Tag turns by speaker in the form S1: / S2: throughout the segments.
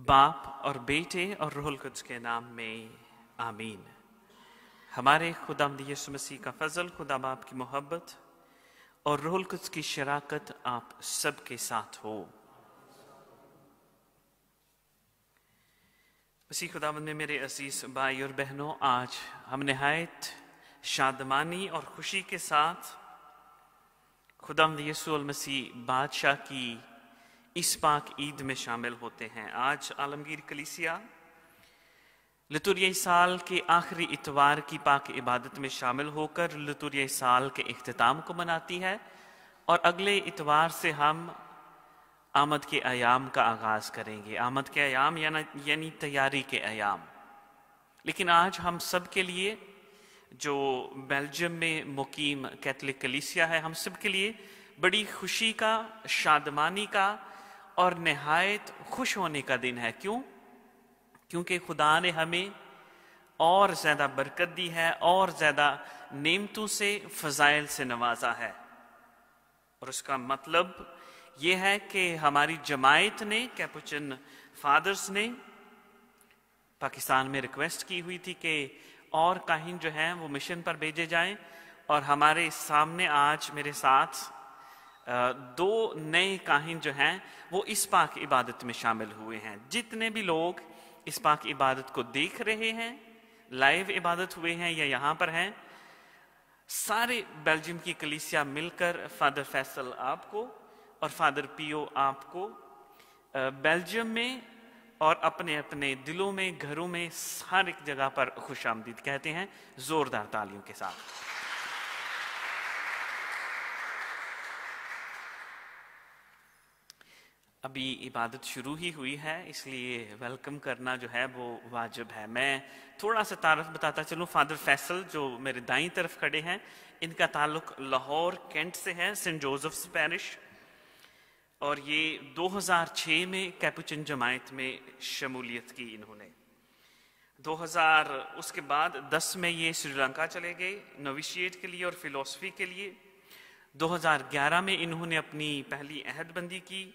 S1: बाप और बेटे और रूहुल कुद्स के नाम में आमीन। हमारे खुदावंद यीशु मसीह का फजल, खुदा बाप की मोहब्बत और रूहुल कुद्स की शराकत आप सबके साथ हो। मसीह खुदावंद में मेरे अजीज भाई और बहनों, आज हम निहायत शादमानी और खुशी के साथ खुदावंद यीशु मसीह बादशाह की इस पाक ईद में शामिल होते हैं। आज आलमगीर कलीसिया लितुरियाई साल के आखिरी इतवार की पाक इबादत में शामिल होकर लितुरियाई साल के इख्तिताम को मनाती है और अगले इतवार से हम आमद के अयाम का आगाज करेंगे। आमद के अयाम यानी तैयारी के अयाम। लेकिन आज हम सब के लिए, जो बेल्जियम में मुकीम कैथलिक कलीसिया है, हम सब के लिए बड़ी खुशी का, शादमानी का और निहायत खुश होने का दिन है। क्यों? क्योंकि खुदा ने हमें और ज़्यादा बरकत दी है और ज़्यादा नेमतों से, फ़ज़ाइल से नवाजा है। और उसका मतलब ये है कि हमारी जमायत ने, कैपुचिन फादर्स ने पाकिस्तान में रिक्वेस्ट की हुई थी कि और काहिन जो हैं वो मिशन पर भेजे जाएं, और हमारे सामने आज मेरे साथ दो नए काहिन जो हैं वो इस पाक इबादत में शामिल हुए हैं। जितने भी लोग इस पाक इबादत को देख रहे हैं, लाइव इबादत हुए हैं या यहाँ पर हैं, सारे बेल्जियम की कलीसिया मिलकर फादर फैसल आपको और फादर पियो आपको बेल्जियम में और अपने अपने दिलों में, घरों में, हर एक जगह पर खुशामदीद कहते हैं, जोरदार तालियों के साथ। अभी इबादत शुरू ही हुई है, इसलिए वेलकम करना जो है वो वाजिब है। मैं थोड़ा सा तारफ बताता चलूँ। फादर फैसल जो मेरे दाईं तरफ खड़े हैं, इनका ताल्लुक लाहौर कैंट से है, सेंट जोसेफ्स पैरिश, और ये 2006 में कैपुचिन जमायत में शमूलियत की इन्होंने। 2000 उसके बाद 10 में ये श्रीलंका चले गए नोविशिएट के लिए और फिलोसफी के लिए। 2011 में इन्होंने अपनी पहली अहदबंदी की।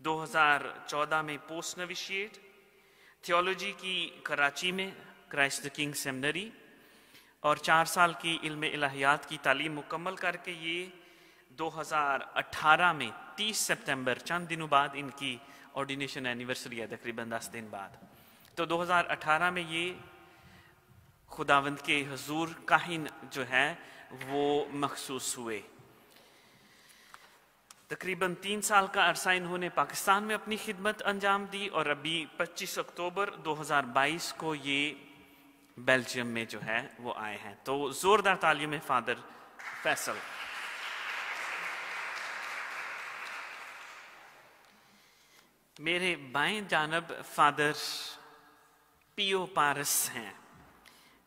S1: 2014 में पोस्ट नोविशिएट थियोलॉजी की कराची में क्राइस्ट द किंग सेमिनरी, और 4 साल की इल्म इलाहियात की तालीम मुकम्मल करके ये 2018 में 30 सितंबर, चंद दिनों बाद इनकी ऑर्डिनेशन एनिवर्सरी है, तकरीबन 10 दिन बाद। तो 2018 में ये खुदावंद के हुजूर काहिन जो है वो मखसूस हुए। तकरीबन 3 साल का अरसा इन्होंने पाकिस्तान में अपनी खिदमत अंजाम दी, और अभी 25 अक्टूबर 2022 को ये बेल्जियम में जो है वो आए हैं। तो जोरदार तालियों में फादर फैसल। मेरे बाएं जानब फादर पियो पारस हैं।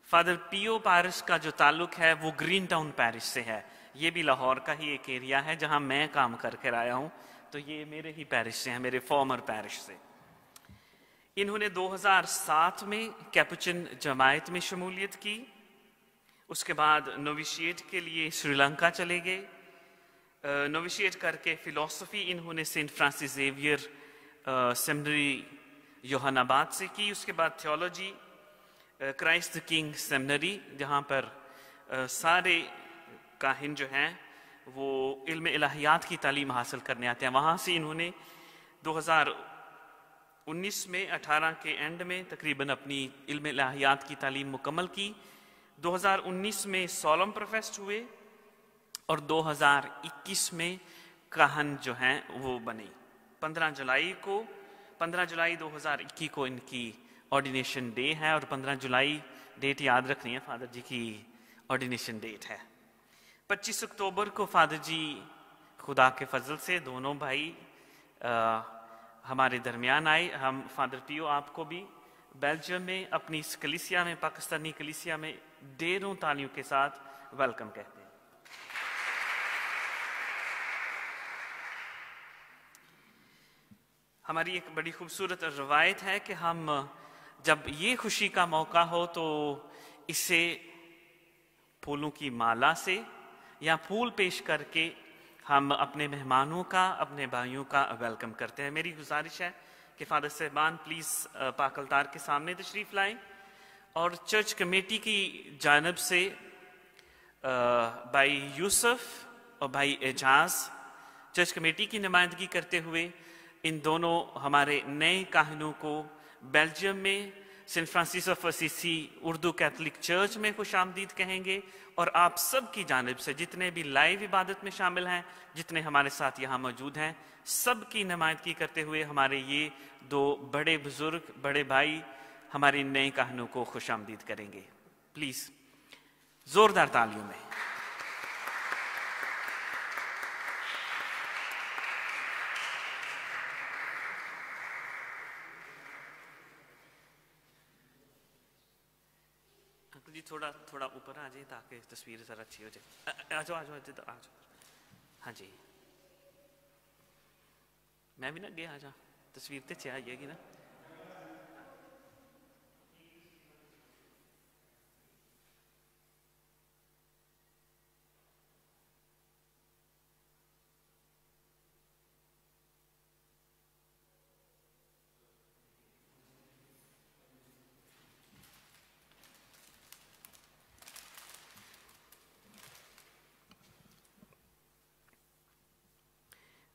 S1: फादर पियो पारस का जो ताल्लुक है वो ग्रीन टाउन पैरिश से है। ये भी लाहौर का ही एक एरिया है जहां मैं काम करके आया हूं, तो ये मेरे ही पैरिश से हैं, मेरे फॉर्मर पैरिश से। इन्होंने 2007 में कैपुचिन जमायत में शमूलियत की। उसके बाद नोविशिएट के लिए श्रीलंका चले गए। नोविशिएट करके फिलोसफी इन्होंने सेंट फ्रांसिस जेवियर सेमिनरी योहानाबाद से की। उसके बाद theology Christ the king seminary, जहाँ पर सारे काहिन जो हैं वो इल्म इलाहियात की तालीम हासिल करने आते हैं। वहाँ से इन्होंने 2019 में 18 के एंड में तकरीबन अपनी इल्म इलाहियात की तालीम मुकम्मल की। 2019 में सोलम प्रोफेस्ट हुए और 2021 में काहन जो हैं वो बने। 15 जुलाई 2021 को इनकी ऑर्डिनेशन डे है, और 15 जुलाई डेट याद रखनी है, फादर जी की ऑर्डिनेशन डेट है। 25 अक्टूबर को फादर जी खुदा के फजल से दोनों भाई हमारे दरमियान आए। हम फादर पियो आपको भी बेल्जियम में अपनी इस कलीसिया में, पाकिस्तानी कलीसिया में ढेरों तालियों के साथ वेलकम कहते हैं। हमारी एक बड़ी खूबसूरत रवायत है कि हम जब ये खुशी का मौका हो तो इसे फूलों की माला से या फूल पेश करके हम अपने मेहमानों का, अपने भाइयों का वेलकम करते हैं। मेरी गुजारिश है کہ فادر صاحبان پلیز پاک الطار کے سامنے تشریف لائیں، اور چرچ کمیٹی کی جانب سے بھائی یوسف اور بھائی اعجاز چرچ کمیٹی کی نمائندگی کرتے ہوئے ان دونوں ہمارے نئے کاہنوں کو بیلجیم میں saint Francis of Assisi Urdu Catholic church میں خوش آمدید کہیں گے، اور آپ سب کی جانب سے جتنے بھی لائیو عبادت میں شامل ہیں، جتنے ہمارے ساتھ یہاں موجود ہیں، سب کی نمائندگی کرتے ہوئے ہمارے یہ دو بڑے بزرگ بڑے بھائی ہمارے نئے کاہنوں کو خوش آمدید کریں گے۔ پلیز زوردار تالیوں میں۔ جی تھوڑا اوپر آ جائیں تاکہ تصویر ذرا اچھی ہو جائے۔ آ جاؤ ہاں جی، میں بھی نہ گیا، آ جا تصویر تے چاہیے گی نا۔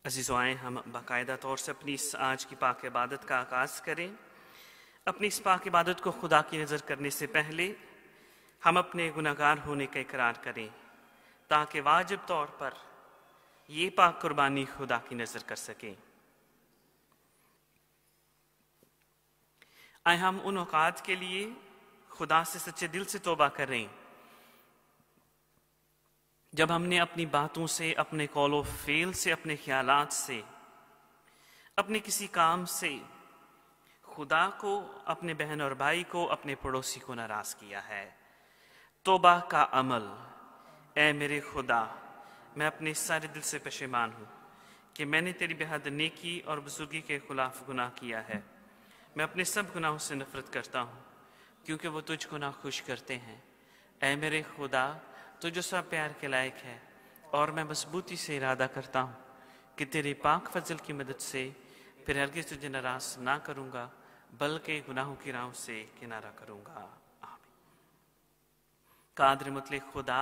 S1: عزیزو آئیں ہم باقاعدہ طور سے اپنی اس آج کی پاک عبادت کا آغاز کریں۔ اپنی اس پاک عبادت کو خدا کی نظر کرنے سے پہلے ہم اپنے گناہگار ہونے کا اقرار کریں، تاکہ واجب طور پر یہ پاک قربانی خدا کی نظر کر سکیں۔ آئیں ہم ان اوقات کے لیے خدا سے سچے دل سے توبہ کریں جب ہم نے اپنی باتوں سے، اپنے قول و فعل سے، اپنے خیالات سے، اپنے کسی کام سے خدا کو، اپنے بہن اور بھائی کو، اپنے پڑوسی کو ناراض کیا ہے۔ توبہ کا عمل۔ اے میرے خدا، میں اپنے سارے دل سے پشیمان ہوں کہ میں نے تیری بے حد نیکی اور بزرگی کے خلاف گناہ کیا ہے۔ میں اپنے سب گناہوں سے نفرت کرتا ہوں کیونکہ وہ تجھ کو ناخوش کرتے ہیں۔ اے میرے خدا، تو جو سب پیار کے لائق ہے، اور میں مضبوطی سے ارادہ کرتا ہوں کہ تیرے پاک فضل کی مدد سے پھر ہرگز تجھے ناراض نہ کروں گا، بلکہ گناہوں کی راہوں سے کنارہ کروں گا۔ آمین۔ قادر مطلق خدا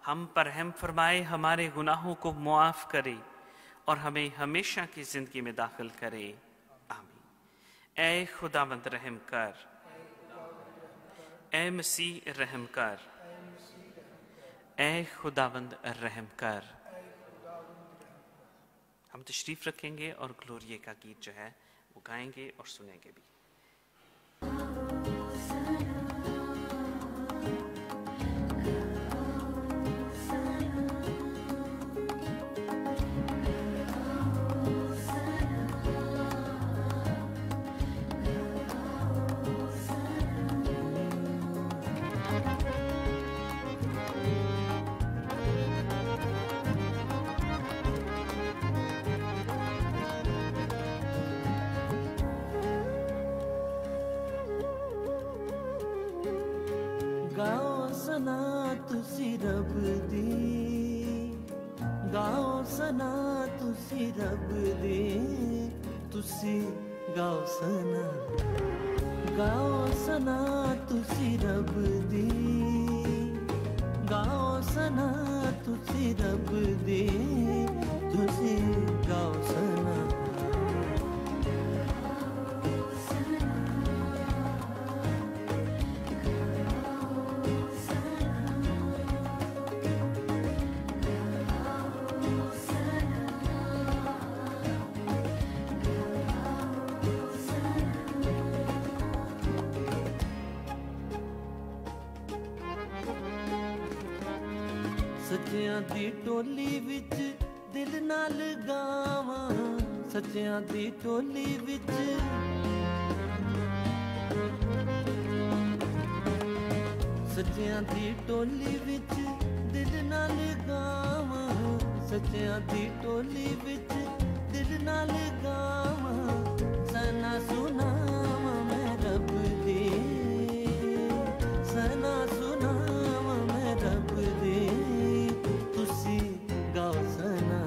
S1: ہم پر رحم فرمائے، ہمارے گناہوں کو معاف کرے اور ہمیں ہمیشہ کی زندگی میں داخل کرے۔ آمین۔ اے خداوند رحم کر، اے مسیح رحم کر، اے خداوند رحم کر۔ ہم تشریف رکھیں گے اور گلوریے کا گیت جو ہے وہ گائیں گے اور سنیں گے بھی۔
S2: گاؤ سنا تسی رب دی، گاؤ سنا تسی رب دی، تسی گاؤ سنا، گاؤ سنا تسی رب دی، گاؤ سنا تسی رب دی، تسی گاؤ سنا۔ سچیاں دی ٹولی وچ دل نال گاواں، سچیاں دی ٹولی وچ، سچیاں دی ٹولی وچ دل نال گاواں، سچیاں دی ٹولی وچ دل نال گاواں، سنا سناواں میں رب دی، سنا سناواں میں رب دی، تسی گاؤ سنا،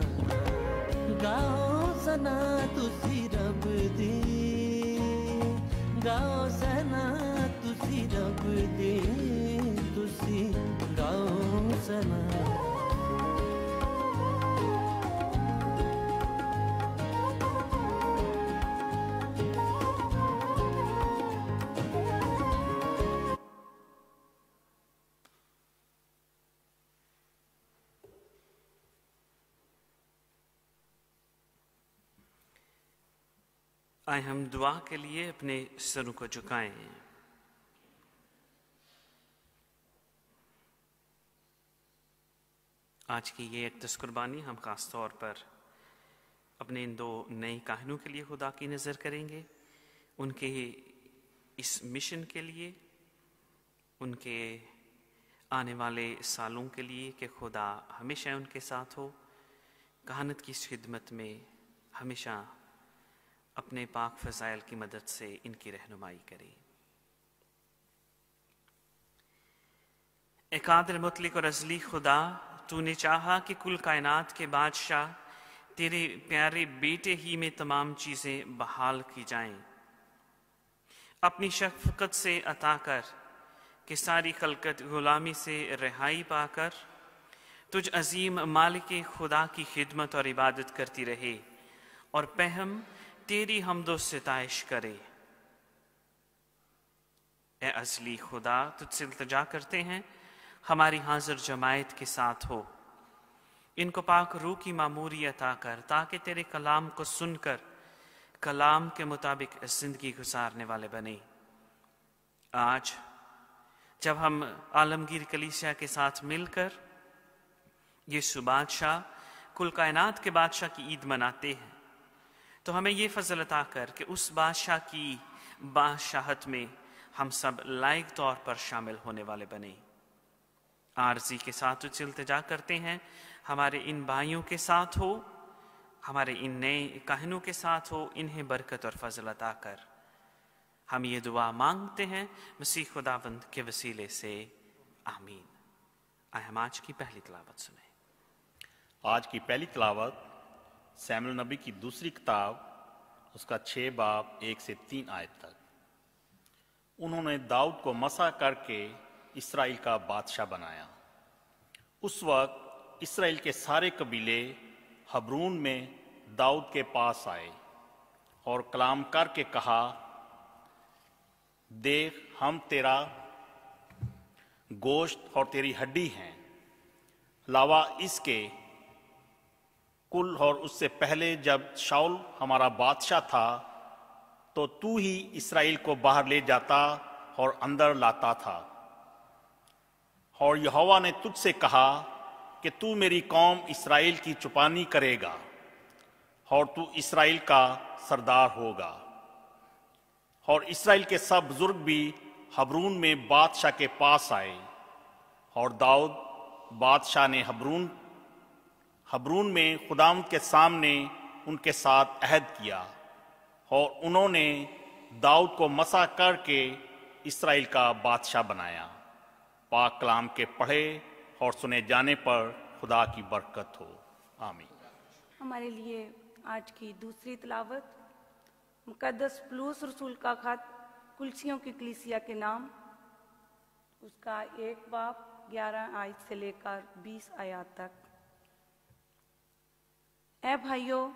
S2: گاؤ سنا تسی رب دی۔ गाओ सना तुसी रब दे तुसी गाओ सना
S1: आए हम दुआ के लिए अपने सरों को झुकाएं। आज की ये एक कुर्बानी हम खास तौर पर अपने इन दो नए काहिनों के लिए खुदा की नज़र करेंगे, उनके इस मिशन के लिए, उनके आने वाले सालों के लिए कि खुदा हमेशा उनके साथ हो, कहानत की इस खिदमत में हमेशा अपने पाक फज़ाइल की मदद से इनकी रहनुमाई करें। ए कादिर मुतलिक और अज़ली खुदा, तूने चाहा कि कुल कायनात के बादशाह तेरे प्यारे बेटे ही में तमाम चीज़ें बहाल की जाएं। अपनी शफ़क़त से अता कर कि सारी खलकत गुलामी से रिहाई पाकर तुझ अजीम मालिक खुदा की खिदमत और इबादत करती रहे और पहम तेरी हमदो सिताइश करे। ए असली खुदा, तुझसे इल्तिजा करते हैं हमारी हाजिर जमायत के साथ हो, इनको पाक रूह की मामूरी अता कर ताकि तेरे कलाम को सुनकर कलाम के मुताबिक जिंदगी गुजारने वाले बने। आज जब हम आलमगीर कलीसिया के साथ मिलकर यीशु बादशाह कुल कायनात के बादशाह की ईद मनाते हैं, तो हमें ये फजल अता कर कि उस बादशाह की बादशाहत में हम सब लायक तौर पर शामिल होने वाले बने। आरजी के साथ तुझसे इल्तिजा करते हैं हमारे इन भाइयों के साथ हो, हमारे इन नए काहिनों के साथ हो, इन्हें बरकत और फजल अता कर। हम ये दुआ मांगते हैं मसीह खुदावंद के वसीले से, आमीन। आए हम आज की पहली तिलावत सुने।
S3: आज की पहली तिलावत सैमुएल नबी की दूसरी किताब, उसका 6 बाब 1 से 3 आयत तक। उन्होंने दाऊद को मसा करके इस्राएल का बादशाह बनाया। उस वक्त इस्राएल के सारे कबीले हब्रून में दाऊद के पास आए और कलाम करके कहा, देख हम तेरा गोश्त और तेरी हड्डी हैं, लावा इसके कुल और उससे पहले जब शाऊल हमारा बादशाह था तो तू ही इस्राएल को बाहर ले जाता और अंदर लाता था। और यहोवा ने तुझसे कहा कि तू मेरी कौम इस्राएल की चुपानी करेगा और तू इस्राएल का सरदार होगा। और इस्राएल के सब बुजुर्ग भी हब्रून में बादशाह के पास आए और दाऊद बादशाह ने हब्रून में खुदावंद के सामने उनके साथ अहद किया और उन्होंने दाऊद को मसा करके इस्राएल का बादशाह बनाया। पाक कलाम के पढ़े और सुने जाने पर खुदा की बरकत हो, आमीन।
S4: हमारे लिए आज की दूसरी तिलावत मुकद्दस पौलुस रसूल का खत कुलसियों की कलीसिया के नाम, उसका 1 बाब 11 आयत से लेकर 20 आयत तक। ऐ भाइयों,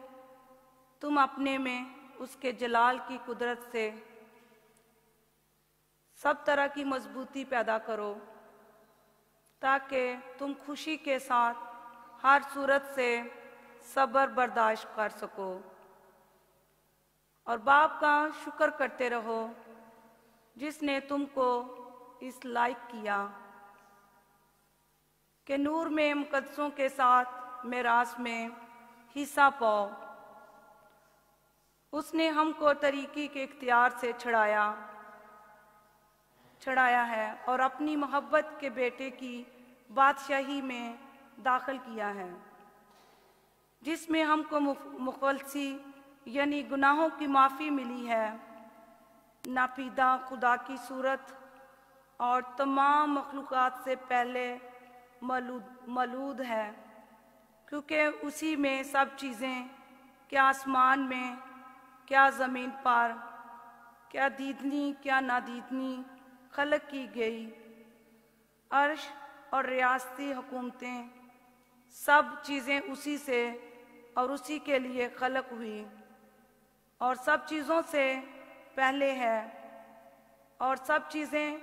S4: तुम अपने में उसके जलाल की कुदरत से सब तरह की मजबूती पैदा करो ताकि तुम खुशी के साथ हर सूरत से सब्र बर्दाश्त कर सको और बाप का शुक्र करते रहो जिसने तुमको इस लायक किया कि नूर में मुकद्दसों के साथ मेरास में हिस्सा पाओ। उसने हमको तरीकी के इख्तियार से छड़ाया है और अपनी मोहब्बत के बेटे की बादशाही में दाखिल किया है, जिसमें हमको मुखलसी यानी गुनाहों की माफ़ी मिली है। नापीदा खुदा की सूरत और तमाम मखलूक़ात से पहले मौजूद है, क्योंकि उसी में सब चीज़ें क्या आसमान में क्या ज़मीन पर क्या दीदनी क्या नादीदनी खलक की गई। अर्श और रियासती हुकूमतें सब चीज़ें उसी से और उसी के लिए खलक हुई और सब चीज़ों से पहले है और सब चीज़ें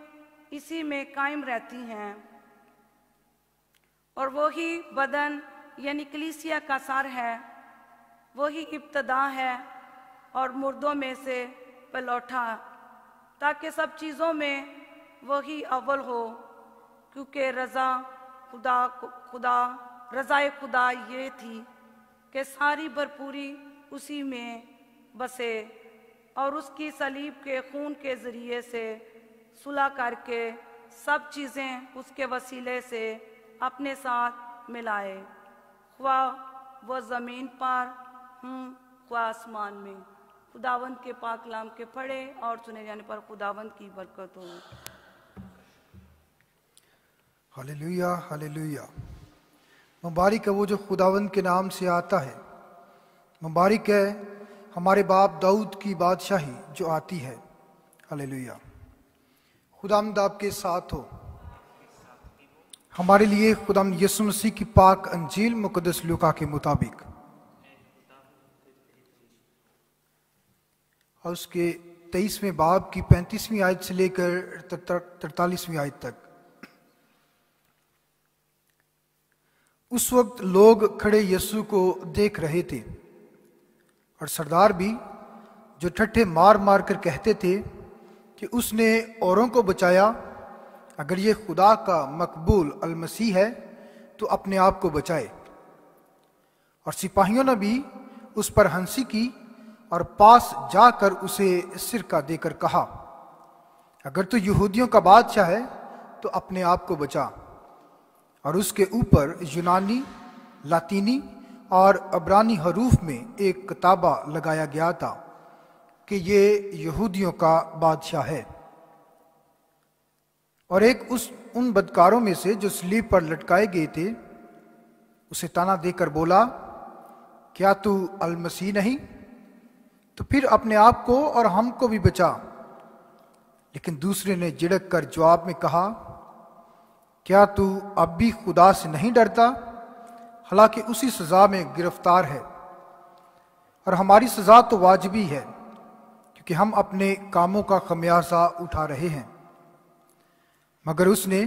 S4: इसी में कायम रहती हैं। और वही बदन यानी कलीसिया का सर है, वही इब्तदा है और मुर्दों में से पलौठा, ताकि सब चीज़ों में वही अव्वल हो, क्योंकि रज़ाए खुदा ये थी कि सारी भरपूरी उसी में बसे और उसकी सलीब के खून के ज़रिए से सुलह करके सब चीज़ें उसके वसीले से अपने साथ मिलाए, ख्वाह वो ज़मीन पर ख्वाह आसमान में। खुदावंद के पाक कलाम के पढ़े और सुने जाने पर खुदावंद की बरकत हो।
S5: Hallelujah hallelujah. मुबारक है वो जो खुदावंद के नाम से आता है। मुबारक है हमारे बाप दाऊद की बादशाही जो आती है। हालेलुया। खुदावंद आपके साथ हो। हमारे लिए खुदावंद यीशु मसीह की पाक अंजील मुकद्दस लूका के मुताबिक और उसके 23वें बाब की 35वीं आयत से लेकर 43वीं आयत तक। उस वक्त लोग खड़े यीशु को देख रहे थे और सरदार भी, जो ठट्ठे मार मार कर कहते थे कि उसने औरों को बचाया, अगर ये खुदा का मकबूल अल मसीह है तो अपने आप को बचाए। और सिपाहियों ने भी उस पर हंसी की और पास जाकर उसे सिरका देकर कहा, अगर तो यहूदियों का बादशाह है तो अपने आप को बचा। और उसके ऊपर यूनानी, लातीनी और अब्रानी हरूफ में एक किताबा लगाया गया था कि ये यहूदियों का बादशाह है। और एक उन बदकारों में से जो सलीब पर लटकाए गए थे उसे ताना देकर बोला, क्या तू अल मसीह नहीं? तो फिर अपने आप को और हमको भी बचा। लेकिन दूसरे ने झिड़क कर जवाब में कहा, क्या तू अब भी खुदा से नहीं डरता? हालांकि उसी सजा में गिरफ्तार है और हमारी सजा तो वाजिबी है, क्योंकि हम अपने कामों का खमियाजा उठा रहे हैं। मगर उसने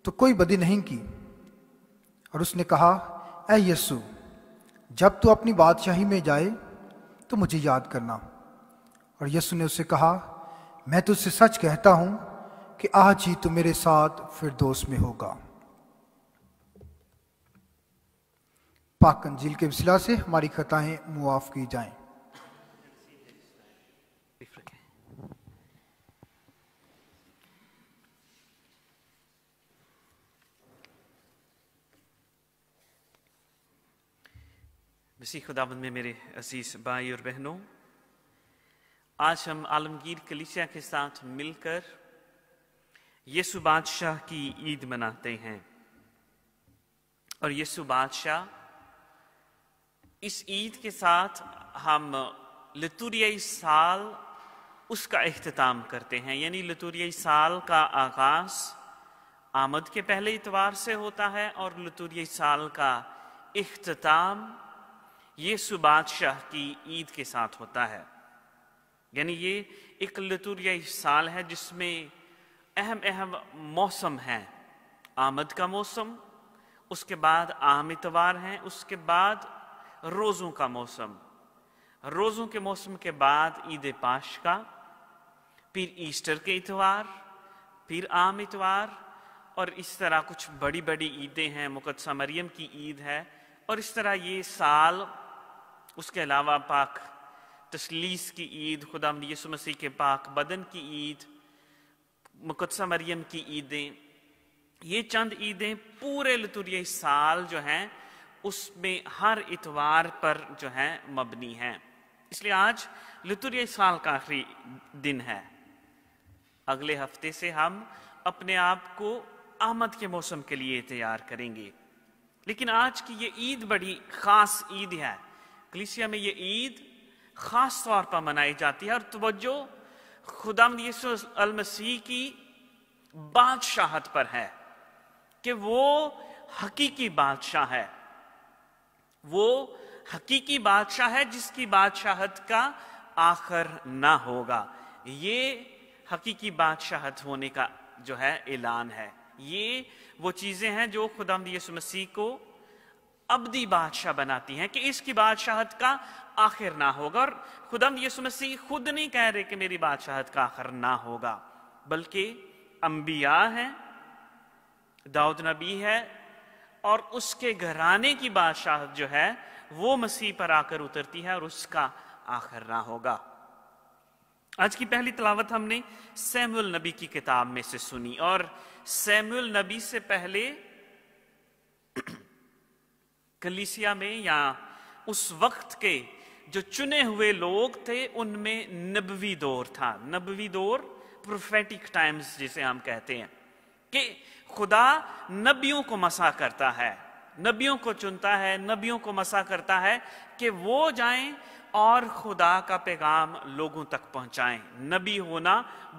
S5: तो कोई बदी नहीं की। और उसने कहा, ऐ यीशु, जब तू अपनी बादशाही में जाए तो मुझे याद करना। और यीशु ने उससे कहा, मैं तुझसे सच कहता हूं कि आज ही तू मेरे साथ फिरदौस में होगा। पाक अंजील के वसीला से हमारी खताएं मुआफ की जाएं।
S1: मसीह खुदावंद में मेरे अजीज भाई और बहनों, आज हम आलमगीर कलीसिया के साथ मिलकर यीशु बादशाह की ईद मनाते हैं। और यीशु बादशाह, इस ईद के साथ हम लितुरियाई साल उसका इख्तिताम करते हैं। यानी लितुरियाई साल का आगाज आमद के पहले इतवार से होता है और लितुरियाई साल का इख्तिताम यीशु बादशाह की ईद के साथ होता है। यानी ये एक लितुरियाई साल है जिसमें अहम अहम मौसम हैं। आमद का मौसम, उसके बाद आम इतवार हैं, उसके बाद रोज़ों का मौसम, रोज़ों के मौसम के बाद ईद पाशका, फिर ईस्टर के इतवार, फिर आम इतवार, और इस तरह कुछ बड़ी बड़ी ईदें हैं। मुक़द्दसा मरियम की ईद है और इस तरह ये साल। उसके अलावा पाक तस्लीस की ईद, खुदावंद यीशु मसीह के पाक बदन की ईद, मुक़द्दसा मरियम की ईदें, ये चंद ईदें पूरे लितुरियाई साल जो हैं उसमें हर इतवार पर जो है मबनी हैं। इसलिए आज लितुरियाई साल का आखिरी दिन है। अगले हफ्ते से हम अपने आप को आमद के मौसम के लिए तैयार करेंगे। लेकिन आज की ये ईद बड़ी खास ईद है। कलीसिया में ये ईद खास तौर पर मनाई जाती है और तवज्जो खुदावंद यीशु अल-मसीह की बादशाहत पर है कि वो हकीकी बादशाह है। वो हकीकी बादशाह है जिसकी बादशाहत का आखिर ना होगा। ये हकीकी बादशाहत होने का जो है ऐलान है। ये वो चीजें हैं जो खुदावंद यीशु मसीह को अब्दी बादशाह बनाती हैं कि इसकी बादशाहत का आखिर ना होगा। और खुदावंद यीशु मसीह खुद नहीं कह रहे कि मेरी बादशाहत का आखिर ना होगा, बल्कि अंबिया है, दाऊद नबी है और उसके घराने की बादशाहत जो है वो मसीह पर आकर उतरती है और उसका आखिर ना होगा। आज की पहली तिलावत हमने सैमुएल नबी की किताब में से सुनी और सैमुएल नबी से पहले कलीसिया में या उस वक्त के जो चुने हुए लोग थे उनमें नबवी दौर था। नबवी दौर, प्रोफेटिक टाइम्स जिसे हम कहते हैं, कि खुदा नबियों को मसा करता है, नबियों को चुनता है, नबियों को मसा करता है कि वो जाएं और खुदा का पैगाम लोगों तक पहुंचाएं। नबी होना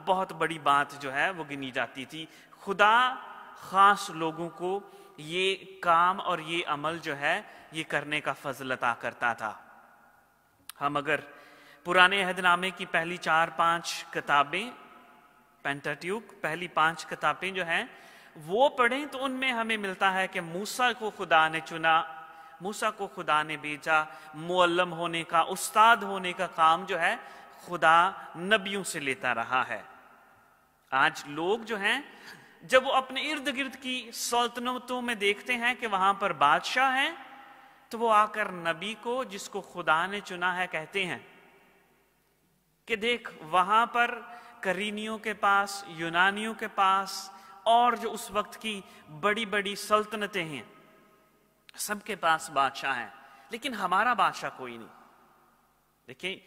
S1: बहुत बड़ी बात जो है वो गिनी जाती थी। खुदा खास लोगों को ये काम और ये अमल जो है ये करने का फजल अता करता था। हम अगर पुराने अहदनामे की पहली 4-5 किताबें, पेंटाट्यूक, पहली 5 किताबें जो हैं वो पढ़ें तो उनमें हमें मिलता है कि मूसा को खुदा ने चुना, मूसा को खुदा ने भेजा, मुअल्लम होने का, उस्ताद होने का काम जो है खुदा नबियों से लेता रहा है। आज लोग जो हैं जब वो अपने इर्द गिर्द की सल्तनतों में देखते हैं कि वहां पर बादशाह हैं तो वो आकर नबी को, जिसको खुदा ने चुना है, कहते हैं कि देख वहां पर करीनियों के पास, यूनानियों के पास और जो उस वक्त की बड़ी बड़ी सल्तनतें हैं सबके पास बादशाह हैं, लेकिन हमारा बादशाह कोई नहीं। देखिए,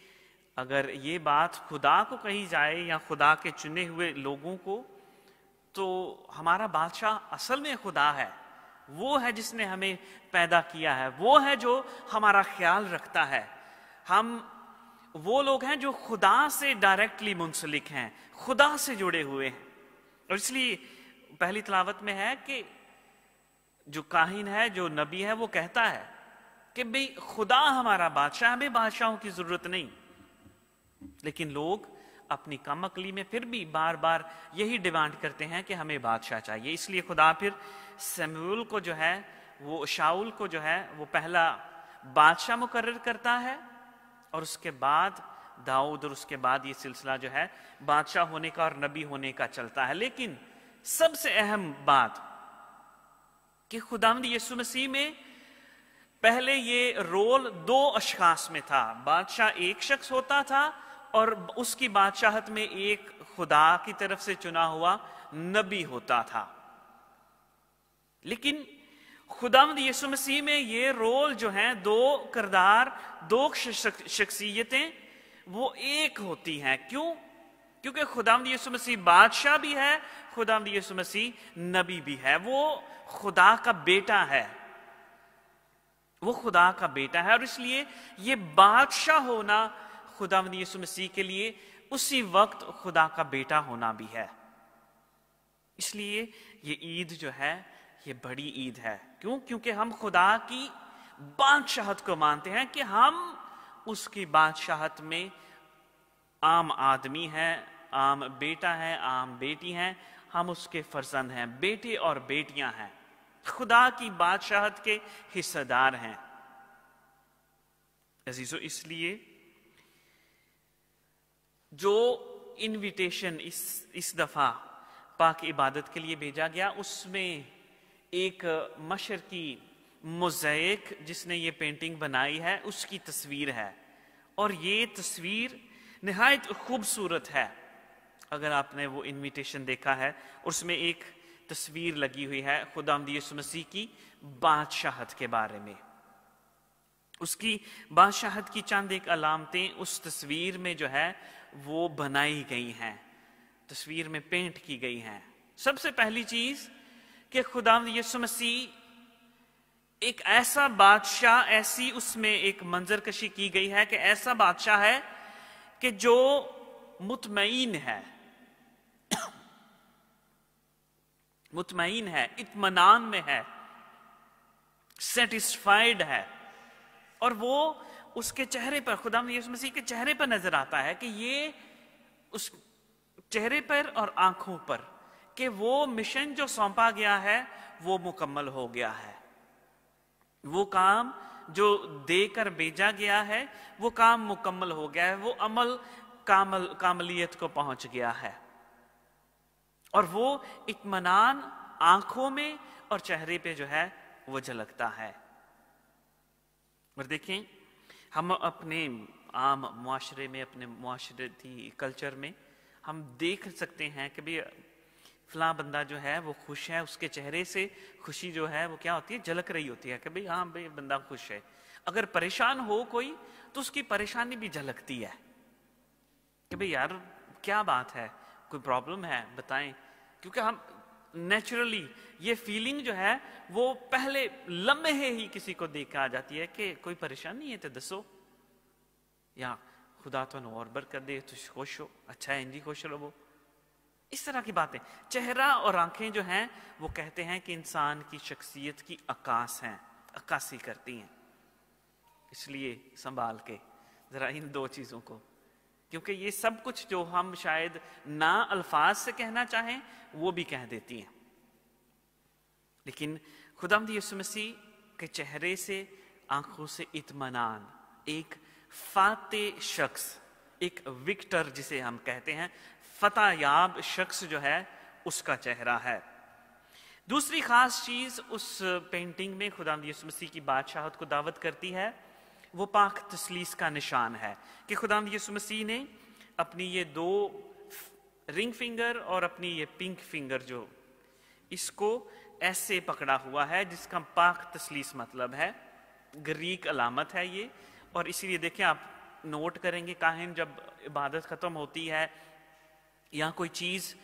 S1: अगर ये बात खुदा को कही जाए या खुदा के चुने हुए लोगों को, तो हमारा बादशाह असल में खुदा है। वो है जिसने हमें पैदा किया है, वो है जो हमारा ख्याल रखता है। हम वो लोग हैं जो खुदा से डायरेक्टली मुंसलिक हैं, खुदा से जुड़े हुए हैं। और इसलिए पहली तिलावत में है कि जो काहिन है, जो नबी है, वो कहता है कि भाई खुदा हमारा बादशाह, हमें बादशाहों की जरूरत नहीं। लेकिन लोग अपनी कम अकली में फिर भी बार बार यही डिमांड करते हैं कि हमें बादशाह चाहिए। इसलिए खुदा फिर शमूएल को जो है, वो शाऊल को जो है वो पहला बादशाह मुकर्रर करता है और उसके बाद दाऊद, और उसके बाद ये सिलसिला जो है बादशाह होने का और नबी होने का चलता है। लेकिन सबसे अहम बात कि खुदावंद यीशु मसीह में पहले ये रोल 2 अशखास में था। बादशाह एक शख्स होता था और उसकी बादशाहत में एक खुदा की तरफ से चुना हुआ नबी होता था। लेकिन खुदावंद यीशु मसीह में ये रोल जो हैं, 2 किरदार, 2 शख्सियतें वो एक होती हैं। क्यों? क्योंकि खुदावंद यीशु मसीह बादशाह भी है, खुदावंद यीशु मसीह नबी भी है। वो खुदा का बेटा है, वो खुदा का बेटा है। और इसलिए ये बादशाह होना खुदावंद यीशु मसीह के लिए उसी वक्त खुदा का बेटा होना भी है। इसलिए ये ईद जो है ये बड़ी ईद है। क्यों? क्योंकि हम खुदा की बादशाहत को मानते हैं कि हम उसकी बादशाहत में आम आदमी है, आम बेटा है, आम बेटी हैं, हम उसके फर्जंद हैं, बेटे और बेटियां हैं, खुदा की बादशाहत के हिस्सेदार हैं। अजीजो, इसलिए जो इनविटेशन इस दफा पाक इबादत के लिए भेजा गया, उसमें एक मशरकी मोज़ेक जिसने ये पेंटिंग बनाई है उसकी तस्वीर है। और ये तस्वीर निहायत खूबसूरत है। अगर आपने वो इनविटेशन देखा है, उसमें एक तस्वीर लगी हुई है खुदावंद यीशु मसीह की बादशाहत के बारे में। उसकी बादशाहत की चंद एक अलामतें उस तस्वीर में जो है वो बनाई गई हैं, तस्वीर में पेंट की गई हैं। सबसे पहली चीज कि खुदावंद यीशु मसीह ایک ایسا بادشاہ، ایسی اس میں ایک منظر کشی کی گئی ہے کہ ایسا بادشاہ ہے کہ جو مطمئن ہے، مطمئن ہے، اطمینان میں ہے، سیٹسفائیڈ ہے، اور وہ اس کے چہرے پر، خدا یسوع مسیح کے چہرے پر نظر آتا ہے کہ یہ اس چہرے پر اور آنکھوں پر کہ وہ مشن جو سونپا گیا ہے وہ مکمل ہو گیا ہے، وہ کام جو دے کر بھیجا گیا ہے وہ کام مکمل ہو گیا ہے، وہ عمل کاملیت کو پہنچ گیا ہے، اور وہ اطمینان آنکھوں میں اور چہرے پہ جو ہے وہ جھلکتا ہے۔ اور دیکھیں ہم اپنے عام معاشرے میں، اپنے معاشرتی کلچر میں ہم دیکھ سکتے ہیں کہ بھی فلاں بندہ جو ہے وہ خوش ہے، اس کے چہرے سے خوشی جو ہے وہ کیا ہوتی ہے، جھلک رہی ہوتی ہے کہ بھئی ہاں بھئی بندہ خوش ہے۔ اگر پریشان ہو کوئی تو اس کی پریشانی بھی جھلکتی ہے کہ بھئی یار کیا بات ہے، کوئی پرابلم ہے بتائیں، کیونکہ ہم نیچرلی یہ فیلنگ جو ہے وہ پہلے لمحے ہی کسی کو دیکھ کے آ جاتی ہے کہ کوئی پریشانی ہے تو دسو، یا خدا تو اور برکت دے، تو خوش ہو، اچھا ہے جی خوش رہو، اس طرح کی باتیں۔ چہرہ اور آنکھیں جو ہیں وہ کہتے ہیں کہ انسان کی شخصیت کی عکاس ہیں، عکاسی کرتی ہیں، اس لیے سنبھال کے ذرا ان دو چیزوں کو، کیونکہ یہ سب کچھ جو ہم شاید نہ الفاظ سے کہنا چاہیں وہ بھی کہہ دیتی ہیں، لیکن خداوند یسوع مسیح کے چہرے سے، آنکھوں سے اطمینان، ایک فاتح شخص، ایک وکٹر جسے ہم کہتے ہیں، فتح یاب شخص جو ہے اس کا چہرہ ہے۔ دوسری خاص چیز اس پینٹنگ میں خداوند یسوع مسیح کی بادشاہت کو دعوت کرتی ہے، وہ پاک تثلیث کا نشان ہے کہ خداوند یسوع مسیح نے اپنی یہ دو رنگ فنگر اور اپنی یہ پنک فنگر جو اس کو ایسے پکڑا ہوا ہے، جس کا پاک تثلیث مطلب ہے، گریک علامت ہے یہ، اور اسی لیے دیکھیں آپ نوٹ کریں گے کاہن جب عبادت ختم ہوتی ہے یا کوئی چیز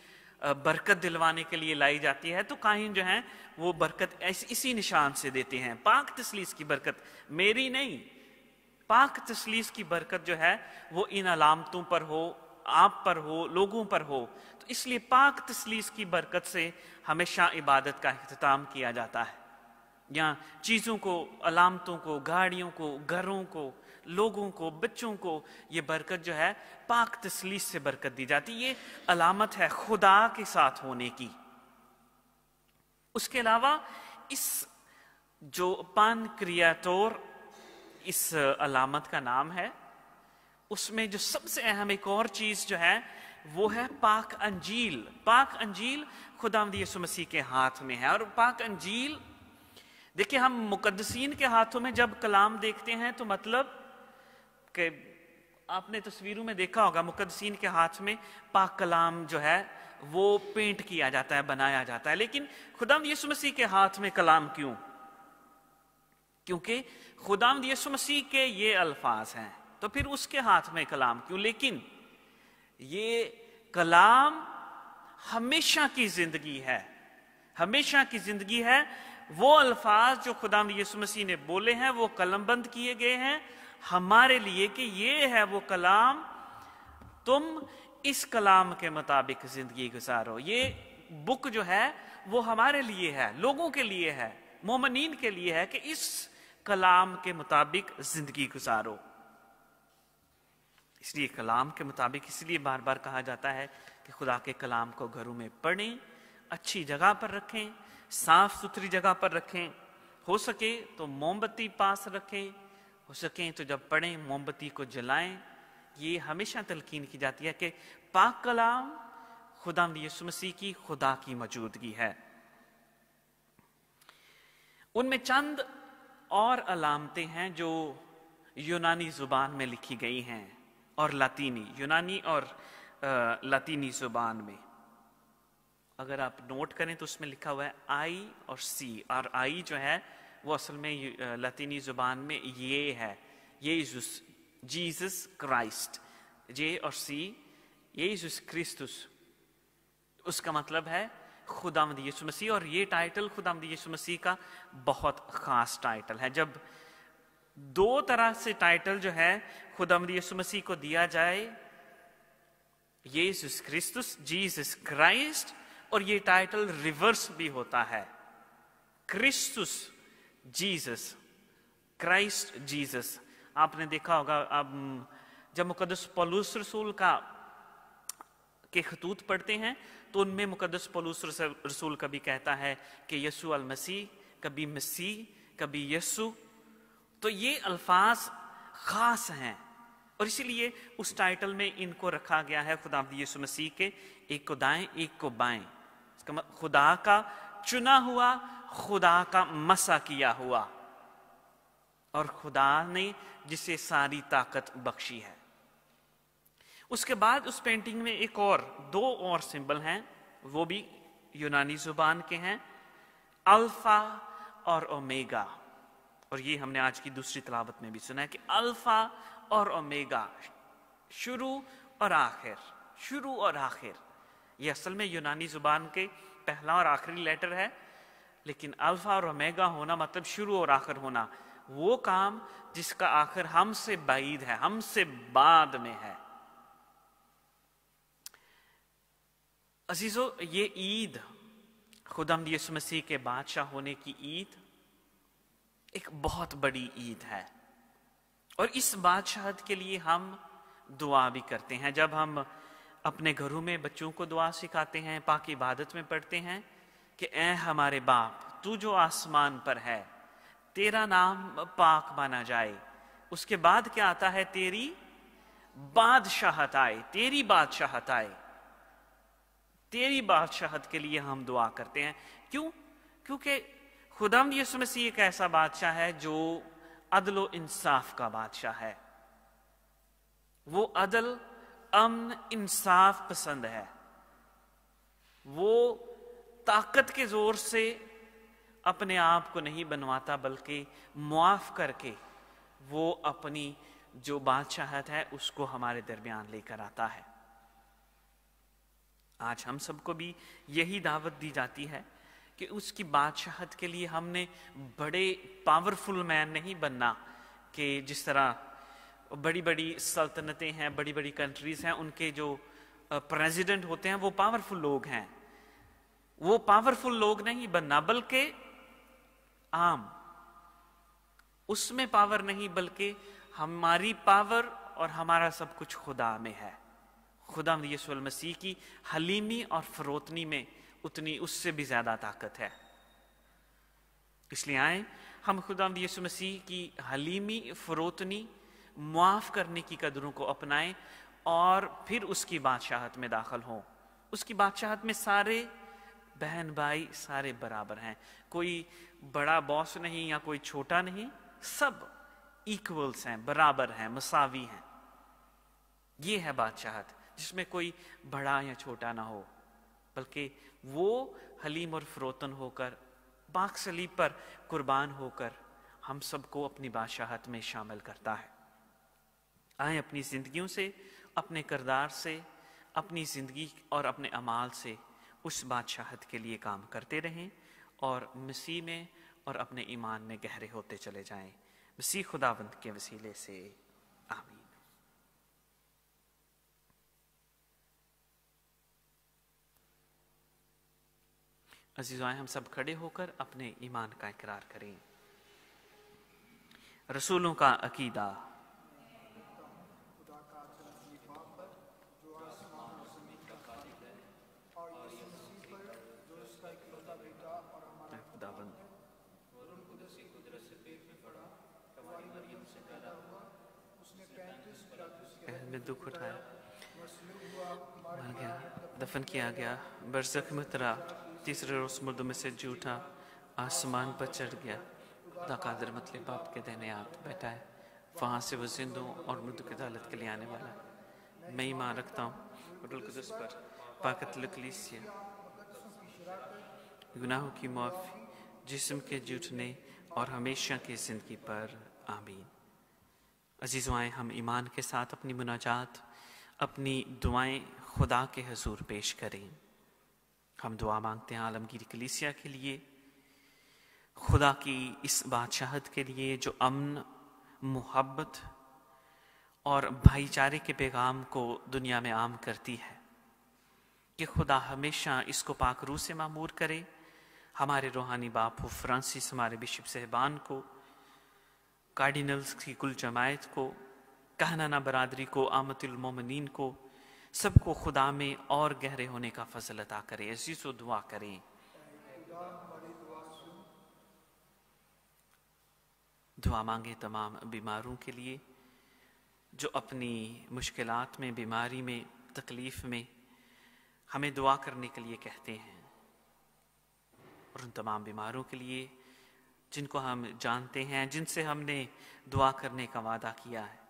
S1: برکت دلوانے کے لیے لائی جاتی ہے تو کاہن جو ہیں وہ برکت اسی نشان سے دیتے ہیں، پاک تثلیث کی برکت، میری نہیں، پاک تثلیث کی برکت جو ہے وہ ان علامتوں پر ہو، آپ پر ہو، لوگوں پر ہو، تو اس لیے پاک تثلیث کی برکت سے ہمیشہ عبادت کا اختتام کیا جاتا ہے، یا چیزوں کو، علامتوں کو، گاڑیوں کو، گھروں کو، لوگوں کو، بچوں کو یہ برکت جو ہے پاک تثلیث سے برکت دی جاتی، یہ علامت ہے خدا کے ساتھ ہونے کی۔ اس کے علاوہ اس جو پان کریاتور اس علامت کا نام ہے، اس میں جو سب سے اہم ایک اور چیز جو ہے وہ ہے پاک انجیل۔ پاک انجیل خداوند یسوع مسیح کے ہاتھ میں ہے، اور پاک انجیل دیکھیں ہم مقدسین کے ہاتھوں میں جب کلام دیکھتے ہیں تو مطلب کہ آپ نے تصویروں میں دیکھا ہوگا مقدسین کے ہاتھ میں پاک کلام جو ہے وہ پینٹ کیا جاتا ہے، بنایا جاتا ہے، لیکن خداوند یسوع مسیح کے ہاتھ میں کلام کیوں؟ کیونکہ خداوند یسوع مسیح کے یہ الفاظ ہیں، تو پھر اس کے ہاتھ میں کلام کیوں؟ لیکن یہ کلام ہمیشہ کی زندگی ہے، ہمیشہ کی زندگی ہے۔ وہ الفاظ جو خداوند یسوع مسیح نے بولے ہیں وہ قلم بند کیے گئے ہیں ہمارے لیے کہ یہ ہے وہ کلام، تم اس کلام کے مطابق زندگی گزارو۔ یہ بک جو ہے وہ ہمارے لیے ہے، لوگوں کے لیے ہے، مومنین کے لیے ہے کہ اس کلام کے مطابق زندگی گزارو۔ اس لیے کلام کے مطابق، اس لیے بار بار کہا جاتا ہے کہ خدا کے کلام کو گھروں میں پڑھیں، اچھی جگہ پر رکھیں، صاف ستھری جگہ پر رکھیں، ہو سکے تو موم بتی پاس رکھیں، ہو سکیں تو جب پڑھیں موم بتی کو جلائیں۔ یہ ہمیشہ تلقین کی جاتی ہے کہ پاک کلام خداوند یسوع مسیح کی، خدا کی موجودگی ہے۔ ان میں چند اور علامتیں ہیں جو یونانی زبان میں لکھی گئی ہیں اور لاطینی، یونانی اور لاطینی زبان میں اگر آپ نوٹ کریں تو اس میں لکھا ہوا ہے آئی اور سی، اور آئی جو ہے وہ اصل میں لاطینی زبان میں یہ ہے، جیزس کرائسٹ، جے اور سی، یسوع کرسٹس، اس کا مطلب ہے खुदावंद यीशु मसीह। और ये टाइटल खुदावंद यीशु मसीह का बहुत खास टाइटल है। जब दो तरह से टाइटल जो है खुदावंद यीशु मसीह को दिया जाए, यीशु क्रिस्तुस, जीसस क्राइस्ट, और ये टाइटल रिवर्स भी होता है, क्रिस्तुस जीसस, क्राइस्ट जीसस। आपने देखा होगा, अब जब मुकद्दस पौलुस रसूल के खतूत पढ़ते हैं तो उनमें मुकद्दस पौलुस रसूल कभी कहता है कि यीशु अल मसीह, कभी मसीह, कभी यीशु। तो ये अल्फाज खास हैं और इसीलिए उस टाइटल में इनको रखा गया है खुदावंद यीशु मसीह के, एक को दाएं एक को बाएं। खुदा का चुना हुआ, खुदा का मसा किया हुआ, और खुदा ने जिसे सारी ताकत बख्शी है। उसके बाद उस पेंटिंग में एक और, दो और सिंबल हैं, वो भी यूनानी जुबान के हैं, अल्फा और ओमेगा। और ये हमने आज की दूसरी तिलावत में भी सुना है कि अल्फा और ओमेगा, शुरू और आखिर, शुरू और आखिर। ये असल में यूनानी जुबान के पहला और आखिरी लेटर है, लेकिन अल्फा और ओमेगा होना मतलब शुरू और आखिर होना, वो काम जिसका आखिर हमसे बाईद है, हमसे बाद में है। अजीजों, ये ईद, खुदावंद यीशु मसीह के बादशाह होने की ईद एक बहुत बड़ी ईद है। और इस बादशाहत के लिए हम दुआ भी करते हैं। जब हम अपने घरों में बच्चों को दुआ सिखाते हैं, पाक इबादत में पढ़ते हैं कि ऐ हमारे बाप, तू जो आसमान पर है, तेरा नाम पाक माना जाए। उसके बाद क्या आता है? तेरी बादशाहत आए, तेरी बादशाहत आए। तेरी बादशाहत के लिए हम दुआ करते हैं। क्यों? क्योंकि खुदावंद यीशु मसीह एक ऐसा बादशाह है जो अदल व इंसाफ का बादशाह है। वो अदल, अमन, इंसाफ पसंद है। वो ताकत के जोर से अपने आप को नहीं बनवाता, बल्कि मुआफ करके वो अपनी जो बादशाहत है उसको हमारे दरमियान लेकर आता है। आज हम सबको भी यही दावत दी जाती है कि उसकी बादशाहत के लिए हमने बड़े पावरफुल मैन नहीं बनना, कि जिस तरह बड़ी बड़ी सल्तनतें हैं, बड़ी बड़ी कंट्रीज हैं, उनके जो प्रेसिडेंट होते हैं वो पावरफुल लोग हैं। वो पावरफुल लोग नहीं बनना, बल्कि आम, उसमें पावर नहीं, बल्कि हमारी पावर और हमारा सब कुछ खुदा में है। खुदावंद यीशु मसीह की हलीमी और फरोतनी में उतनी, उससे भी ज्यादा ताकत है। इसलिए आए हम खुदावंद यीशु मसीह की हलीमी, फरोतनी, मुआफ करने की कदरों को अपनाएं और फिर उसकी बादशाहत में दाखिल हों। उसकी बादशाहत में सारे बहन भाई सारे बराबर हैं, कोई बड़ा बॉस नहीं या कोई छोटा नहीं, सब इक्वल्स हैं, बराबर हैं, मसावी हैं। ये है बादशाहत जिसमें कोई बड़ा या छोटा ना हो, बल्कि वो हलीम और फरोतन होकर, पाक सलीब पर कुर्बान होकर हम सबको अपनी बादशाहत में शामिल करता है। आए अपनी जिंदगियों से, अपने किरदार से, अपनी जिंदगी और अपने अमाल से उस बादशाहत के लिए काम करते रहें और मसीह में और अपने ईमान में गहरे होते चले जाएं। मसीह खुदावंद के वसीले से आमीन। अजीज़ों, हम सब खड़े होकर अपने ईमान का इकरार करें। रसूलों का अकीदा। ने दुख उठाया, मर गया, दफन किया गया, बरज़ख में उतरा, तीसरे रोज मुर्दों में से जी उठा, आसमान पर चढ़ गया, खुदा कादिर मतलब बाप के दाहिने हाथ बैठा है, वहां से वो जिंदों और मृदु की अदालत के लिए आने वाला है। मैं ईमान रखता हूँ रूह कुदस पर, पाकत कलीसिया, गुनाहों की माफी, जिस्म के जूठने और हमेशा की जिंदगी पर आमीन। अजीज़ों, आए हम ईमान के साथ अपनी मुनाजात, अपनी दुआएं खुदा के हुजूर पेश करें। ہم دعا مانگتے ہیں عالمگیر کلیسیا کے لیے، خدا کی اس بادشاہت کے لیے جو امن، محبت اور بھائی چارے کے پیغام کو دنیا میں عام کرتی ہے، کہ خدا ہمیشہ اس کو پاک روح سے معمور کرے، ہمارے روحانی باپ فرانسس، ہمارے بشپ صاحبان کو، کارڈینلز کی کل جماعت کو، کہنانہ برادری کو، عامة المومنین کو، سب کو خدا میں اور گہرے ہونے کا فضل عطا کرے۔ عزیزو دعا کریں۔ دعا مانگے تمام بیماروں کے لیے جو اپنی مشکلات میں، بیماری میں، تکلیف میں ہمیں دعا کرنے کے لیے کہتے ہیں، اور ان تمام بیماروں کے لیے جن کو ہم جانتے ہیں، جن سے ہم نے دعا کرنے کا وعدہ کیا ہے،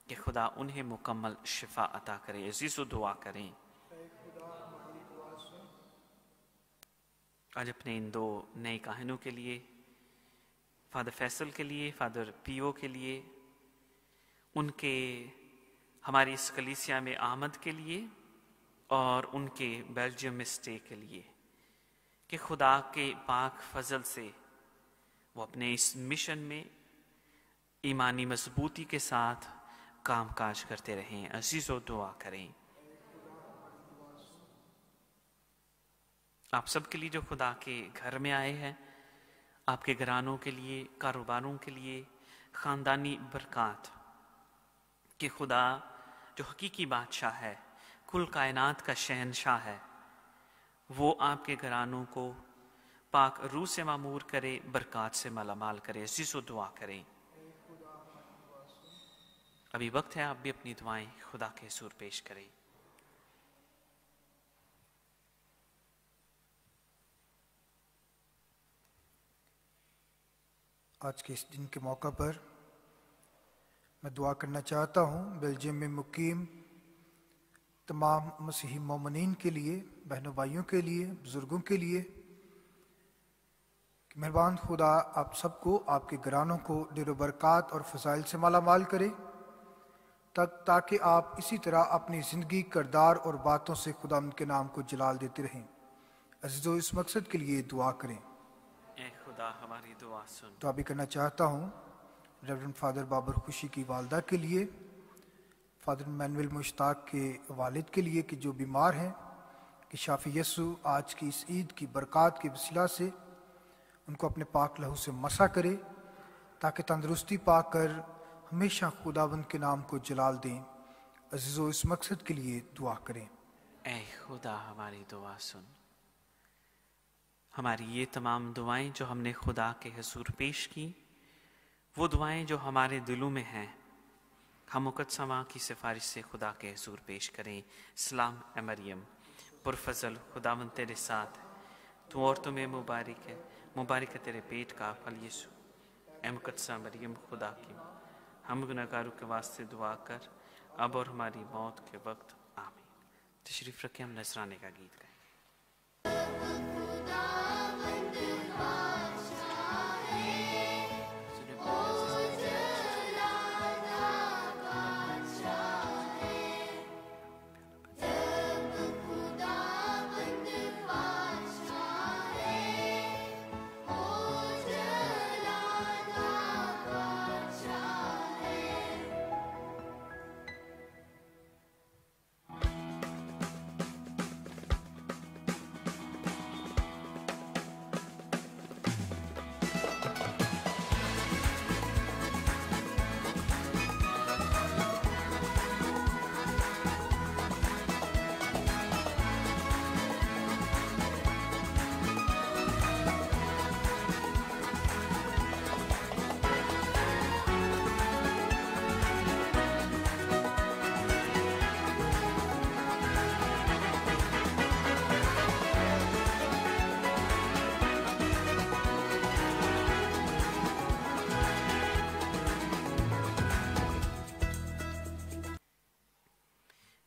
S1: کہ خدا انہیں مکمل شفا عطا کرے۔ عزیزو دعا کریں۔ آج اپنے ان دو نئے کاہنوں کے لیے، فادر فیصل کے لیے، فادر پیو کے لیے، ان کے ہماری اس کلیسیا میں آمد کے لیے اور ان کے بیلجیم میں اسٹے کے لیے، کہ خدا کے پاک فضل سے وہ اپنے اس مشن میں ایمانی مضبوطی کے ساتھ کام کاج کرتے رہیں۔ عزیزو دعا کریں۔ آپ سب کے لیے جو خدا کے گھر میں آئے ہیں، آپ کے گھرانوں کے لیے، کاروباروں کے لیے خاندانی برکات، کہ خدا جو حقیقی بادشاہ ہے، کل کائنات کا شہنشاہ ہے، وہ آپ کے گھرانوں کو پاک روح سے معمور کرے، برکات سے مالا مال کرے۔ عزیزو دعا کریں۔ ابھی وقت ہے آپ بھی اپنی دعائیں خدا کے حضور پیش کریں۔
S5: آج کے اس دن کے موقع پر میں دعا کرنا چاہتا ہوں بیلجیم میں مقیم تمام مسیحی مومنین کے لیے، بہنوں بھائیوں کے لیے، بزرگوں کے لیے، کہ مہربان خدا آپ سب کو، آپ کے گھرانوں کو ڈیر و برکات اور فضائل سے مالا مال کرے، تاکہ آپ اسی طرح اپنی زندگی، کردار اور باتوں سے خدا ان کے نام کو جلال دیتے رہیں۔ عزیزو اس مقصد کے لیے دعا کریں۔
S1: اے خدا ہماری دعا سن۔
S5: دعا بھی کرنا چاہتا ہوں ریورنڈ فادر بابر خوشی کی والدہ کے لیے، فادر مینول مشتاق کے والد کے لیے کہ جو بیمار ہیں، کہ شافی یسوع آج کی اس عید کی برکات کے وسیلہ سے ان کو اپنے پاک لہو سے مسح کرے، تاکہ تندرستی پا کر ہمیشہ خداوند کے نام کو جلال دیں۔ عزیزو اس مقصد کے لیے دعا کریں۔
S1: اے خدا ہماری دعا سن۔ ہماری یہ تمام دعائیں جو ہم نے خدا کے حضور پیش کی، وہ دعائیں جو ہمارے دلوں میں ہیں، ہم مقدسہ کی سفارش سے خدا کے حضور پیش کریں۔ سلام اے مریم، پرفضل، خداوند تیرے ساتھ ہے، تو عورتوں میں مبارک ہے، مبارک ہے تیرے پیٹ کا پھل یسوع۔ اے مقدسہ مریم خدا کی ماں، ہم گنہگاروں کے واسطے دعا کر، اب اور ہماری موت کے وقت آمین۔ تشریف رکھیں، ہم نذرانے کا گیت گائیں۔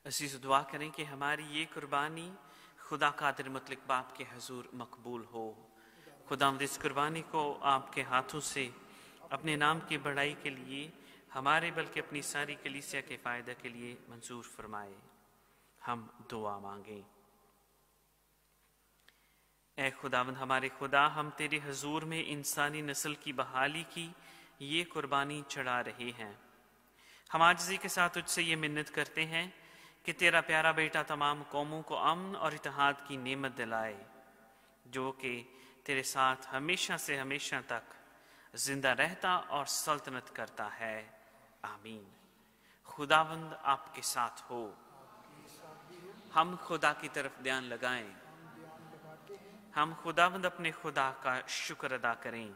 S1: عزیز دعا کریں کہ ہماری یہ قربانی خدا قادر مطلق باپ کے حضور مقبول ہو۔ خداوند اس قربانی کو آپ کے ہاتھوں سے اپنے نام کی بڑائی کے لیے ہمارے بلکہ اپنی ساری کلیسیا کے فائدہ کے لیے منظور فرمائے۔ ہم دعا مانگیں۔ اے خداوند ہمارے خدا، ہم تیرے حضور میں انسانی نسل کی بحالی کی یہ قربانی چڑھا رہے ہیں۔ ہم عاجزی کے ساتھ تجھ سے یہ منت کرتے ہیں کہ تیرا پیارا بیٹا تمام قوموں کو امن اور اتحاد کی نعمت دلائے، جو کہ تیرے ساتھ ہمیشہ سے ہمیشہ تک زندہ رہتا اور سلطنت کرتا ہے، آمین۔ خداوند آپ کے ساتھ ہو۔ ہم خدا کی طرف دھیان لگائیں، ہم خداوند اپنے خدا کا شکر ادا کریں۔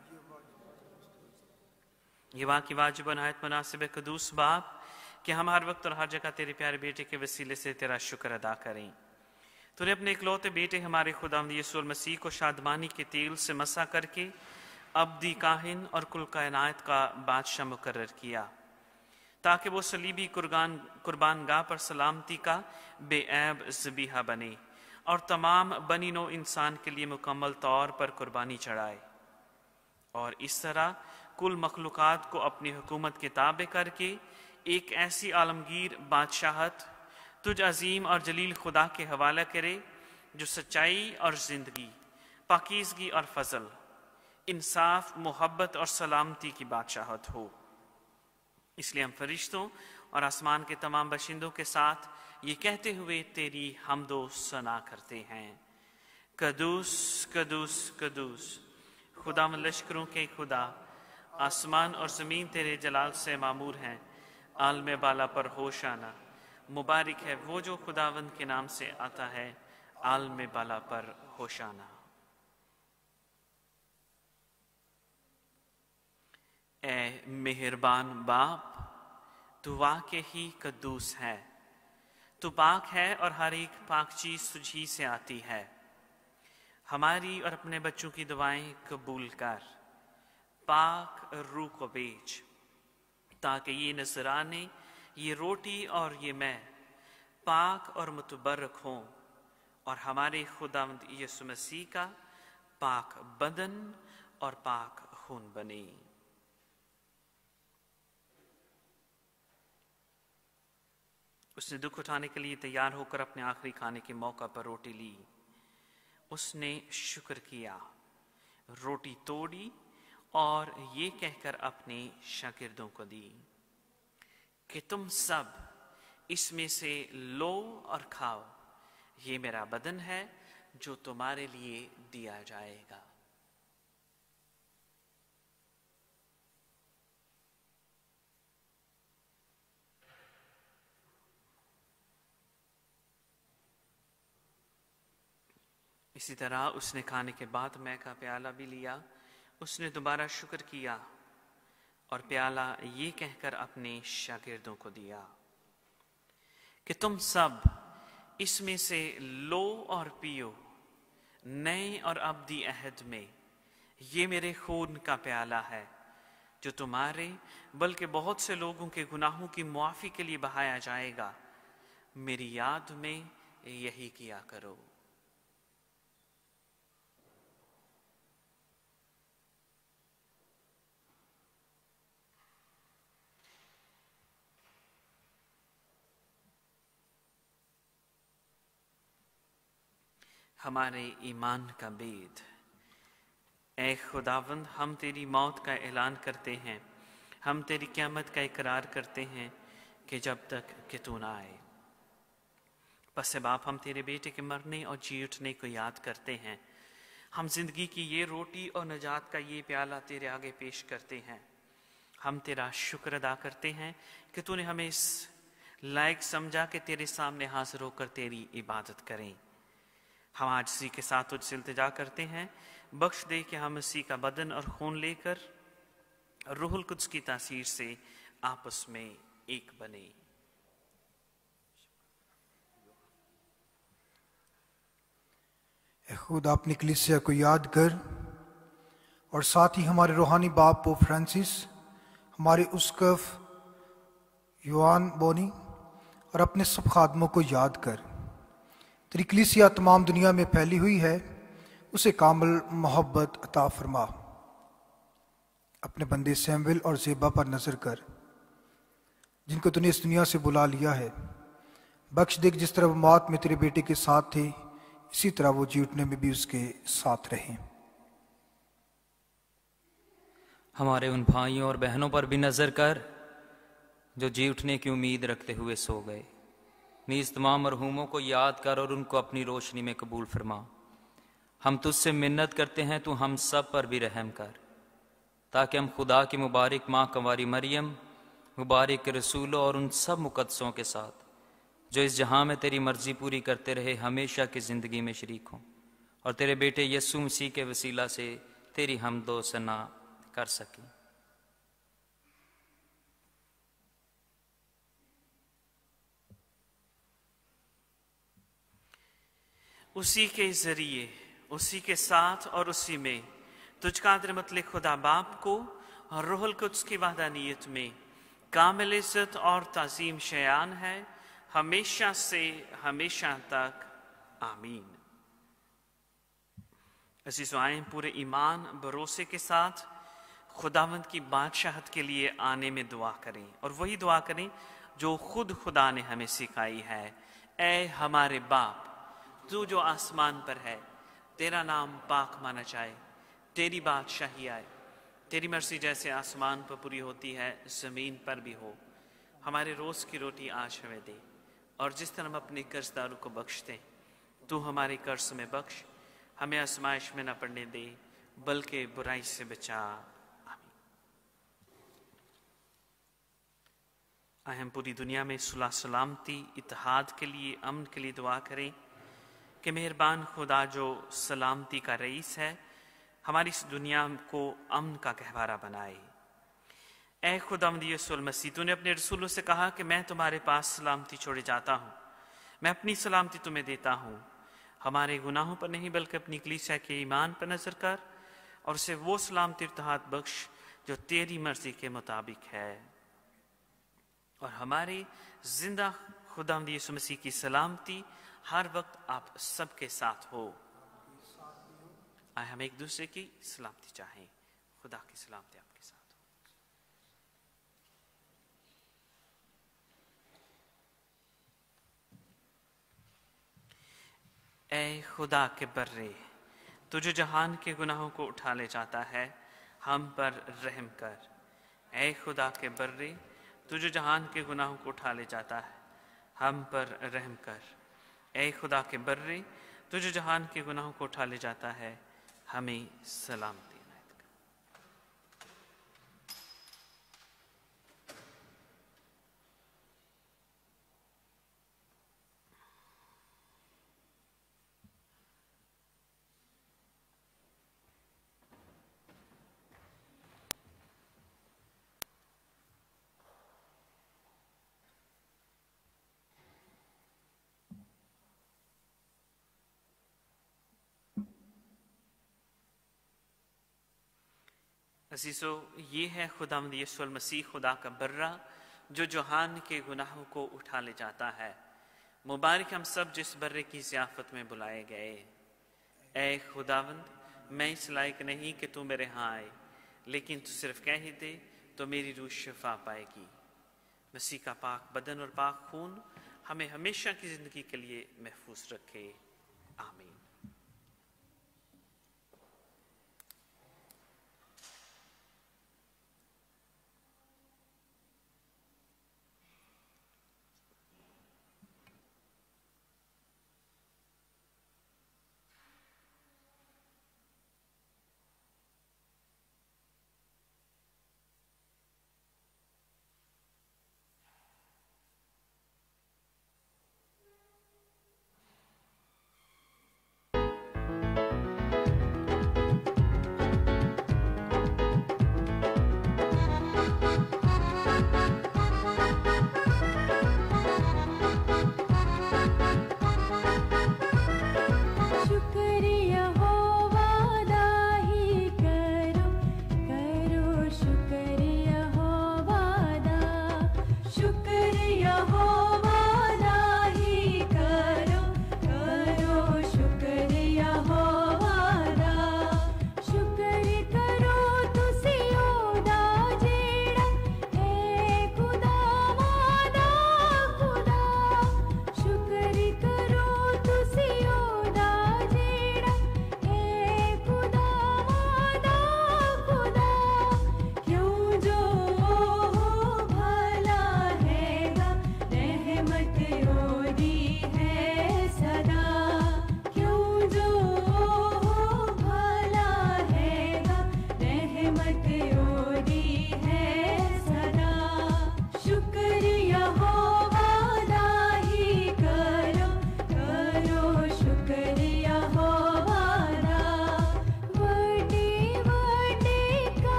S1: یہ واقعی واجب و نہایت مناسب ہے قدوس باپ کہ ہم ہر وقت اور ہر جگہ تیرے پیارے بیٹے کے وسیلے سے تیرا شکر ادا کریں۔ تو نے اپنے اکلوتے بیٹے ہمارے خداوند یسوع المسیح کو شادمانی کے تیل سے مسح کر کے ابدی کاہن اور کل کائنات کا بادشاہ مقرر کیا، تاکہ وہ صلیبی قربان گاہ پر سلامتی کا بے عیب ذبیحہ بنے اور تمام بنی نوع انسان کے لیے مکمل طور پر قربانی چڑھائے، اور اس طرح کل مخلوقات کو اپنی حکومت کے تابع کر کے ایک ایسی عالمگیر بادشاہت تجھ عظیم اور جلیل خدا کے حوالہ کرے جو سچائی اور زندگی، پاکیزگی اور فضل، انصاف، محبت اور سلامتی کی بادشاہت ہو۔ اس لیے ہم فرشتوں اور آسمان کے تمام باشندوں کے ساتھ یہ کہتے ہوئے تیری حمد و ثنا کرتے ہیں، قدوس قدوس قدوس خداوند لشکروں کے خدا، آسمان اور زمین تیرے جلال سے معمور ہیں، عالم بالا پر ہوشانہ، مبارک ہے وہ جو خداوند کے نام سے آتا ہے، عالم بالا پر ہوشانہ۔ اے مہربان باپ، تو واقع ہی قدوس ہے، تو پاک ہے اور ہر ایک پاک چیز تجھی سے آتی ہے۔ ہماری اور اپنے بچوں کی دعائیں قبول کر، پاک روح کو بھیج، تاکہ یہ نذرانے، یہ روٹی اور یہ میں پاک اور متبرک ہوں اور ہمارے خداوند یسوع مسیح کا پاک بدن اور پاک خون بنے۔ اس نے دکھ اٹھانے کے لیے تیار ہو کر اپنے آخری کھانے کے موقع پر روٹی لی، اس نے شکر کیا، روٹی توڑی اور یہ کہہ کر اپنے شاگردوں کو دی کہ تم سب اس میں سے لو اور کھاؤ، یہ میرا بدن ہے جو تمہارے لیے دیا جائے گا۔ اسی طرح اس نے کھانے کے بعد مے کا پیالہ بھی لیا، اس نے دوبارہ شکر کیا اور پیالہ یہ کہہ کر اپنے شاگردوں کو دیا کہ تم سب اس میں سے لو اور پیو، نئے اور ابدی عہد میں یہ میرے خون کا پیالہ ہے جو تمہارے بلکہ بہت سے لوگوں کے گناہوں کی معافی کے لیے بہایا جائے گا، میری یاد میں یہی کیا کرو۔ ہمارے ایمان کا بید۔ اے خداوند، ہم تیری موت کا اعلان کرتے ہیں، ہم تیری قیامت کا اقرار کرتے ہیں کہ جب تک کہ تو نہ آئے۔ پس باپ، ہم تیرے بیٹے کے مرنے اور جی اٹھنے کو یاد کرتے ہیں، ہم زندگی کی یہ روٹی اور نجات کا یہ پیالہ تیرے آگے پیش کرتے ہیں۔ ہم تیرا شکر ادا کرتے ہیں کہ تو نے ہمیں اس لائق سمجھا کہ تیرے سامنے حاضر ہو کر تیری عبادت کریں۔ ہم عاجزی کے ساتھ تجھ سے التجا کرتے ہیں، بخش دے کہ ہم مسیح کا بدن اور خون لے کر روح القدس کی تاثیر سے آپس میں ایک بنے۔
S5: اے خدا، اپنی کلیسیا کو یاد کر اور ساتھ ہی ہمارے روحانی باپ پوپ فرانسس، ہمارے اسقف یوان بونی اور اپنے سب خادموں کو یاد کر۔ تیری کلیسیا تمام دنیا میں پھیلی ہوئی ہے، اسے کامل محبت عطا فرما۔ اپنے بندے سیمویل اور زیبا پر نظر کر، جن کو تو نے اس دنیا سے بلا لیا ہے۔ بخش دے کہ جس طرح وہ موت میں تیرے بیٹے کے ساتھ تھے، इसी तरह वो जी उठने में भी उसके साथ रहें।
S6: हमारे उन भाइयों और बहनों पर भी नज़र कर जो जी उठने की उम्मीद रखते हुए सो गए। नीज़ तमाम मरहूमों को याद कर और उनको अपनी रोशनी में कबूल फरमा। हम तुझसे मिन्नत करते हैं, तू हम सब पर भी रहम कर, ताकि हम खुदा की मुबारक माँ कंवारी मरियम, मुबारक रसूलों और उन सब मुकद्दसों के साथ जो इस जहां में तेरी मर्जी पूरी करते रहे हमेशा की ज़िंदगी में शरीक हों, और तेरे बेटे यीशु मसीह के वसीला से तेरी हमदो सना कर सकें।
S1: उसी के जरिए, उसी के साथ और उसी में तुझका मतलब खुदा बाप को और रूहुल कुद्स की वहदानियत में कामिल इज्जत और ताज़ीम शयान है हमेशा से हमेशा तक, आमीन। अज़ीज़ों, आएं पूरे ईमान भरोसे के साथ खुदावंद की बादशाहत के लिए आने में दुआ करें, और वही दुआ करें जो खुद खुदा ने हमें सिखाई है। ऐ हमारे बाप, तू जो आसमान पर है, तेरा नाम पाक माना जाए, तेरी बादशाही आए, तेरी मर्जी जैसे आसमान पर पूरी होती है ज़मीन पर भी हो। हमारे रोज़ की रोटी आज हमें दे, और जिस तरह हम अपने कर्जदारों को बख्शते, तू हमारे कर्ज में बख्श, हमें आजमाइश में न पड़ने दे, बल्कि बुराई से बचा, आमीन। आए हम पूरी दुनिया में सुलह सलामती, इत्तेहाद के लिए, अमन के लिए दुआ करें कि मेहरबान खुदा जो सलामती का रईस है, हमारी इस दुनिया को अमन का गहवारा बनाए। ऐ खुदावंद यीशु मसीह, तूने अपने रसूलों से कहा कि मैं तुम्हारे पास सलामती छोड़े जाता हूँ, मैं अपनी सलामती तुम्हें देता हूँ। हमारे गुनाहों पर नहीं बल्कि अपनी कलीसिया के ईमान पर नजर कर, और उसे वो सलामती इत्तेहाद बख्श जो तेरी मर्जी के मुताबिक है। और हमारे जिंदा खुदावंद यीशु मसीह की सलामती हर वक्त आप सबके साथ हो। आए हम एक दूसरे की सलामती चाहें। खुदा की सलामती आपके साथ हो। ऐ खुदा के बर्रे, तू जो जहान के गुनाहों को उठा ले जाता है, हम पर रहम कर। ऐ खुदा के बर्रे, तू जो जहान के गुनाहों को उठा ले जाता है, हम पर रहम कर। ऐ खुदा के बर्रे, तू जो जहान के गुनाहों को उठा ले जाता है, हमें सलामती इनायत कर। अजीजों, ये है खुदावंद यीशु मसीह, खुदा का बर्रा, जो जहान के गुनाहों को उठा ले जाता है। मुबारक हम सब जिस बर्रे की ज़ियाफ़त में बुलाए गए। ऐ खुदावंद, मैं इस लायक नहीं कि तू मेरे यहाँ आए, लेकिन तू सिर्फ कह ही दे तो मेरी रूह शिफा पाएगी। मसीह का पाक बदन और पाक खून हमें हमेशा की ज़िंदगी के लिए महफूज रखे, आमीन।
S7: शुक्र करो तुसी ओदा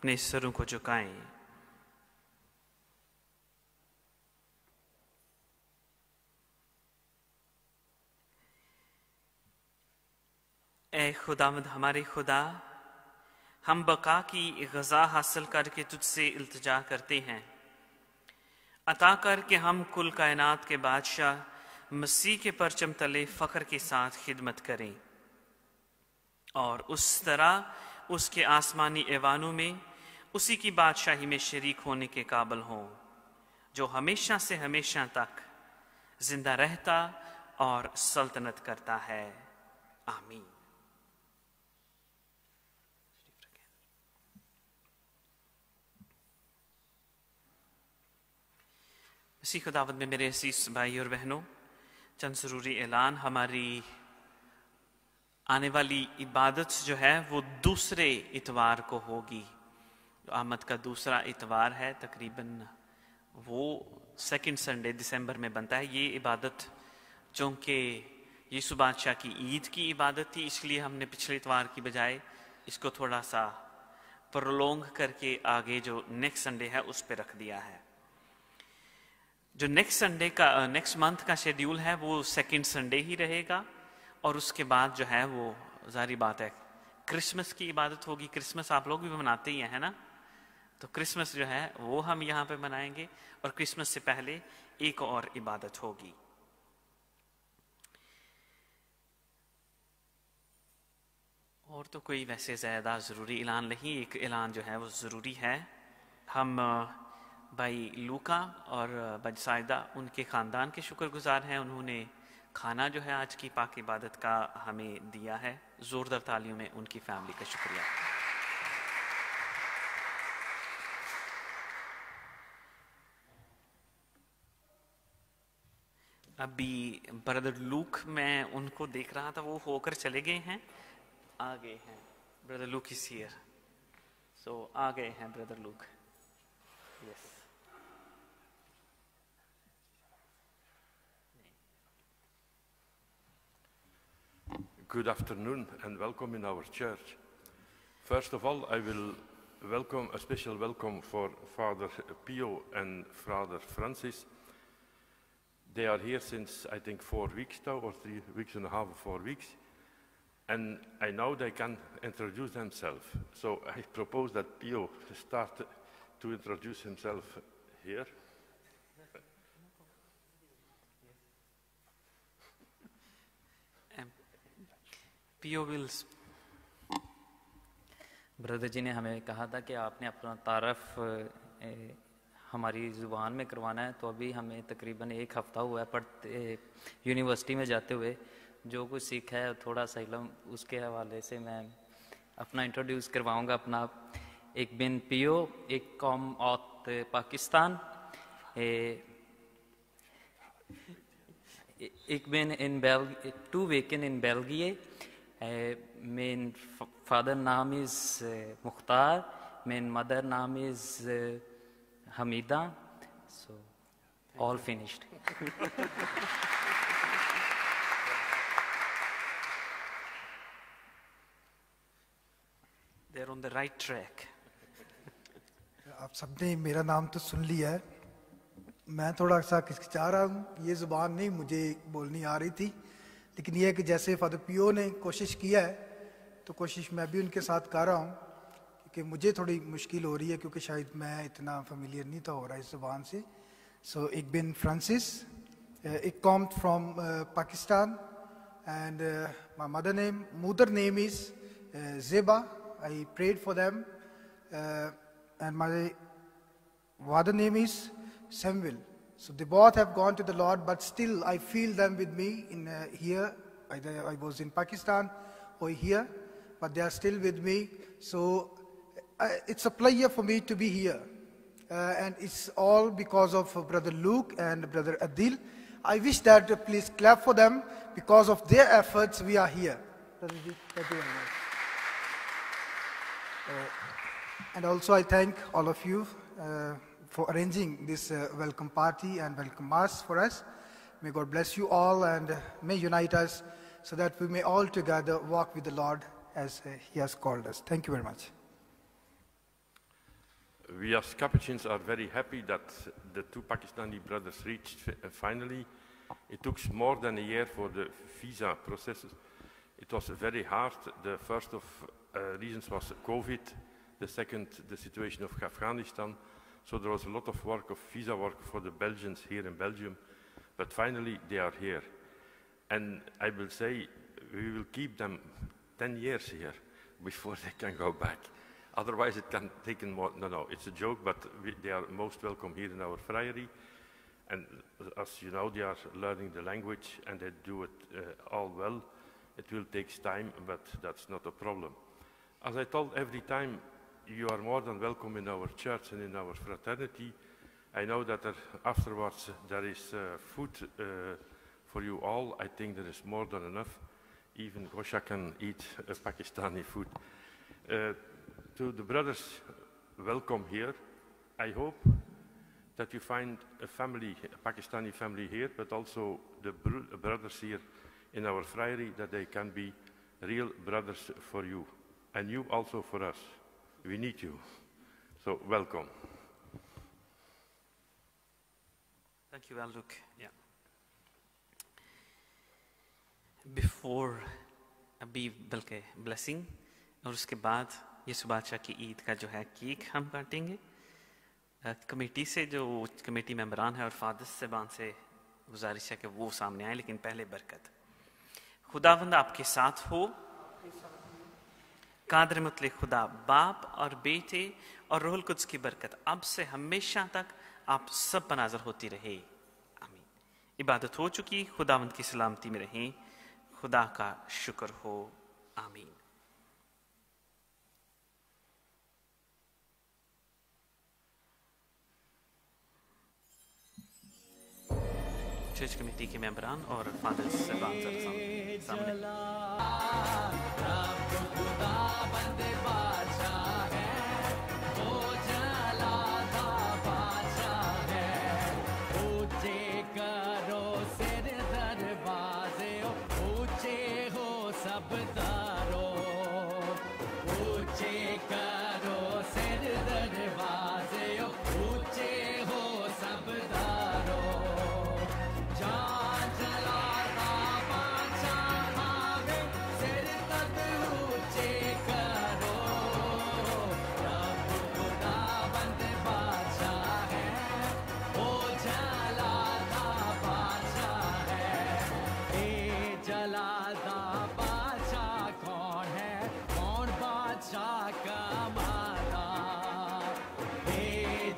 S1: अपने सरों को झुकाएं। ए खुदावंद हमारे खुदा, हम बका की ग़ज़ा हासिल करके तुझसे इल्तिजा करते हैं, अता कर कि हम कुल कायनात के बादशाह मसीह के परचम तले फ़ख्र के साथ खिदमत करें और उस तरह उसके आसमानी ऐवानों में उसी की बादशाही में शरीक होने के काबिल हों, जो हमेशा से हमेशा तक जिंदा रहता और सल्तनत करता है। आमीन। मसीह खुदावंद में मेरे असीस भाई और बहनों, चंद ज़रूरी ऐलान। हमारी आने वाली इबादत जो है वो दूसरे इतवार को होगी। आमद का दूसरा इतवार है, तकरीबन वो सेकंड संडे दिसंबर में बनता है। ये इबादत चूँकि यीशु बादशाह की ईद की इबादत थी, इसलिए हमने पिछले इतवार की बजाय इसको थोड़ा सा प्रोलोंग करके आगे जो नेक्स्ट संडे है उस पर रख दिया है। जो नेक्स्ट मंथ का शेड्यूल है वो सेकंड संडे ही रहेगा और उसके बाद जो है वो जारी बात है क्रिसमस की इबादत होगी। क्रिसमस आप लोग भी मनाते ही हैं, है ना? तो क्रिसमस जो है वो हम यहाँ पे मनाएंगे और क्रिसमस से पहले एक और इबादत होगी। और तो कोई वैसे ज़्यादा ज़रूरी ऐलान नहीं। एक ऐलान जो है वो ज़रूरी है। हम भाई लूका और बजसाइदा उनके ख़ानदान के शुक्रगुजार हैं। उन्होंने खाना जो है आज की पाक इबादत का हमें दिया है। ज़ोरदार तालियों में उनकी फैमिली का शुक्रिया। अभी ब्रदर लूक, मैं उनको देख रहा था, वो होकर चले गए हैं, आ गए हैं। ब्रदर लूक इज हियर, सो आ गए हैं brother look. Yes.
S7: Good afternoon and welcome in our church. First of all, I will welcome a special welcome for Father Pio and Father Francis. They are here since, I think, 4 weeks now, or 3 weeks and a half or 4 weeks. And I know they can introduce themselves. So I propose that Pio start to introduce himself here.
S1: Pio wills.
S6: Brother ji ने हमें कहा था कि आपने अपना तारफ़ हमारी ज़ुबान में करवाना है, तो अभी हमें तकरीबन 1 हफ़्ता हुआ है पढ़ते यूनिवर्सिटी में जाते हुए। जो कुछ सीखा है थोड़ा सा इल्म, उसके हवाले से मैं अपना इंट्रोड्यूस करवाऊंगा अपना। एक बिन पियो, एक कौम औत पाकिस्तान, एक been in to Wakken in Belgium. मेन फादर नाम इज़ मुख्तार, मेन मदर नाम is Hamida. So, all finished.
S1: They're on the right track.
S5: आप सबने मेरा नाम तो सुन लिया है। मैं थोड़ा सा खिचखिचा रहा हूँ, ये ज़ुबान नहीं मुझे बोलनी आ रही थी, लेकिन ये है कि जैसे फादर पियो ने कोशिश किया है तो कोशिश मैं भी उनके साथ कर रहा हूँ, कि मुझे थोड़ी मुश्किल हो रही है क्योंकि शायद मैं इतना फेमिलियर नहीं था हो रहा इस ज़बान से। सो एक बिन Francis, I come from Pakistan, and my mother name is Zeba. I prayed for them, and my father name is Samuel. So they both have gone to the Lord, but still I feel them with me in here. Either I was in Pakistan or here, but they are still with me. So it's a pleasure for me to be here. And it's all because of Brother Luke and Brother Adil. I wish that please clap for them. Because of their efforts, we are here. Thank you very much. And also I thank all of you for arranging this welcome party and welcome mass for us. May God bless you all and may unite us so that we may all together walk with the Lord as He has called us. Thank you very much.
S7: We as Capuchins are very happy that the two Pakistani brothers reached finally. It took more than a year for the visa processes. It was very hard. The first of reasons was COVID. The second, the situation of Afghanistan. So there was a lot of work, of visa work for the Belgians here in Belgium. But finally, they are here. And I will say, we will keep them 10 years here before they can go back. Otherwise, it can take more. No, it's a joke, but they are most welcome here in our friary. And as you know, they are learning the language and they do it all well. It will take time, but that's not a problem. As I told every time, you are more than welcome in our church and in our fraternity. I know that afterwards there is food for you all. I think there is more than enough. Even Gosha can eat Pakistani food. To the brothers, welcome here. I hope that you find a family, a Pakistani family here, but also the brothers here in our friary, that they can be real brothers for you, and you also for us. We need you. So welcome.
S1: Thank you, Al-Luke. Yeah. Before अभी बल्कि blessing और उसके बाद यीशु बादशाह की ईद का जो है केक हम काटेंगे. कमेटी से जो कमेटी मेंबरान है और फादर्स साहबान से गुजारिश है कि वो सामने आए, लेकिन पहले बरकत. खुदावंद आपके साथ हो. कादर मुतलक खुदा बाप और बेटे और रूहुल कुद्स की बरकत अब से हमेशा तक आप सब पर नाज़र होती रहे. आमीन. इबादत हो चुकी. खुदावंद की सलामती में रहें. खुदा का शुक्र हो. आमीन. चर्च कमेटी के मेंबरान और फादर्स साहबान सामने.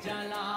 S2: जला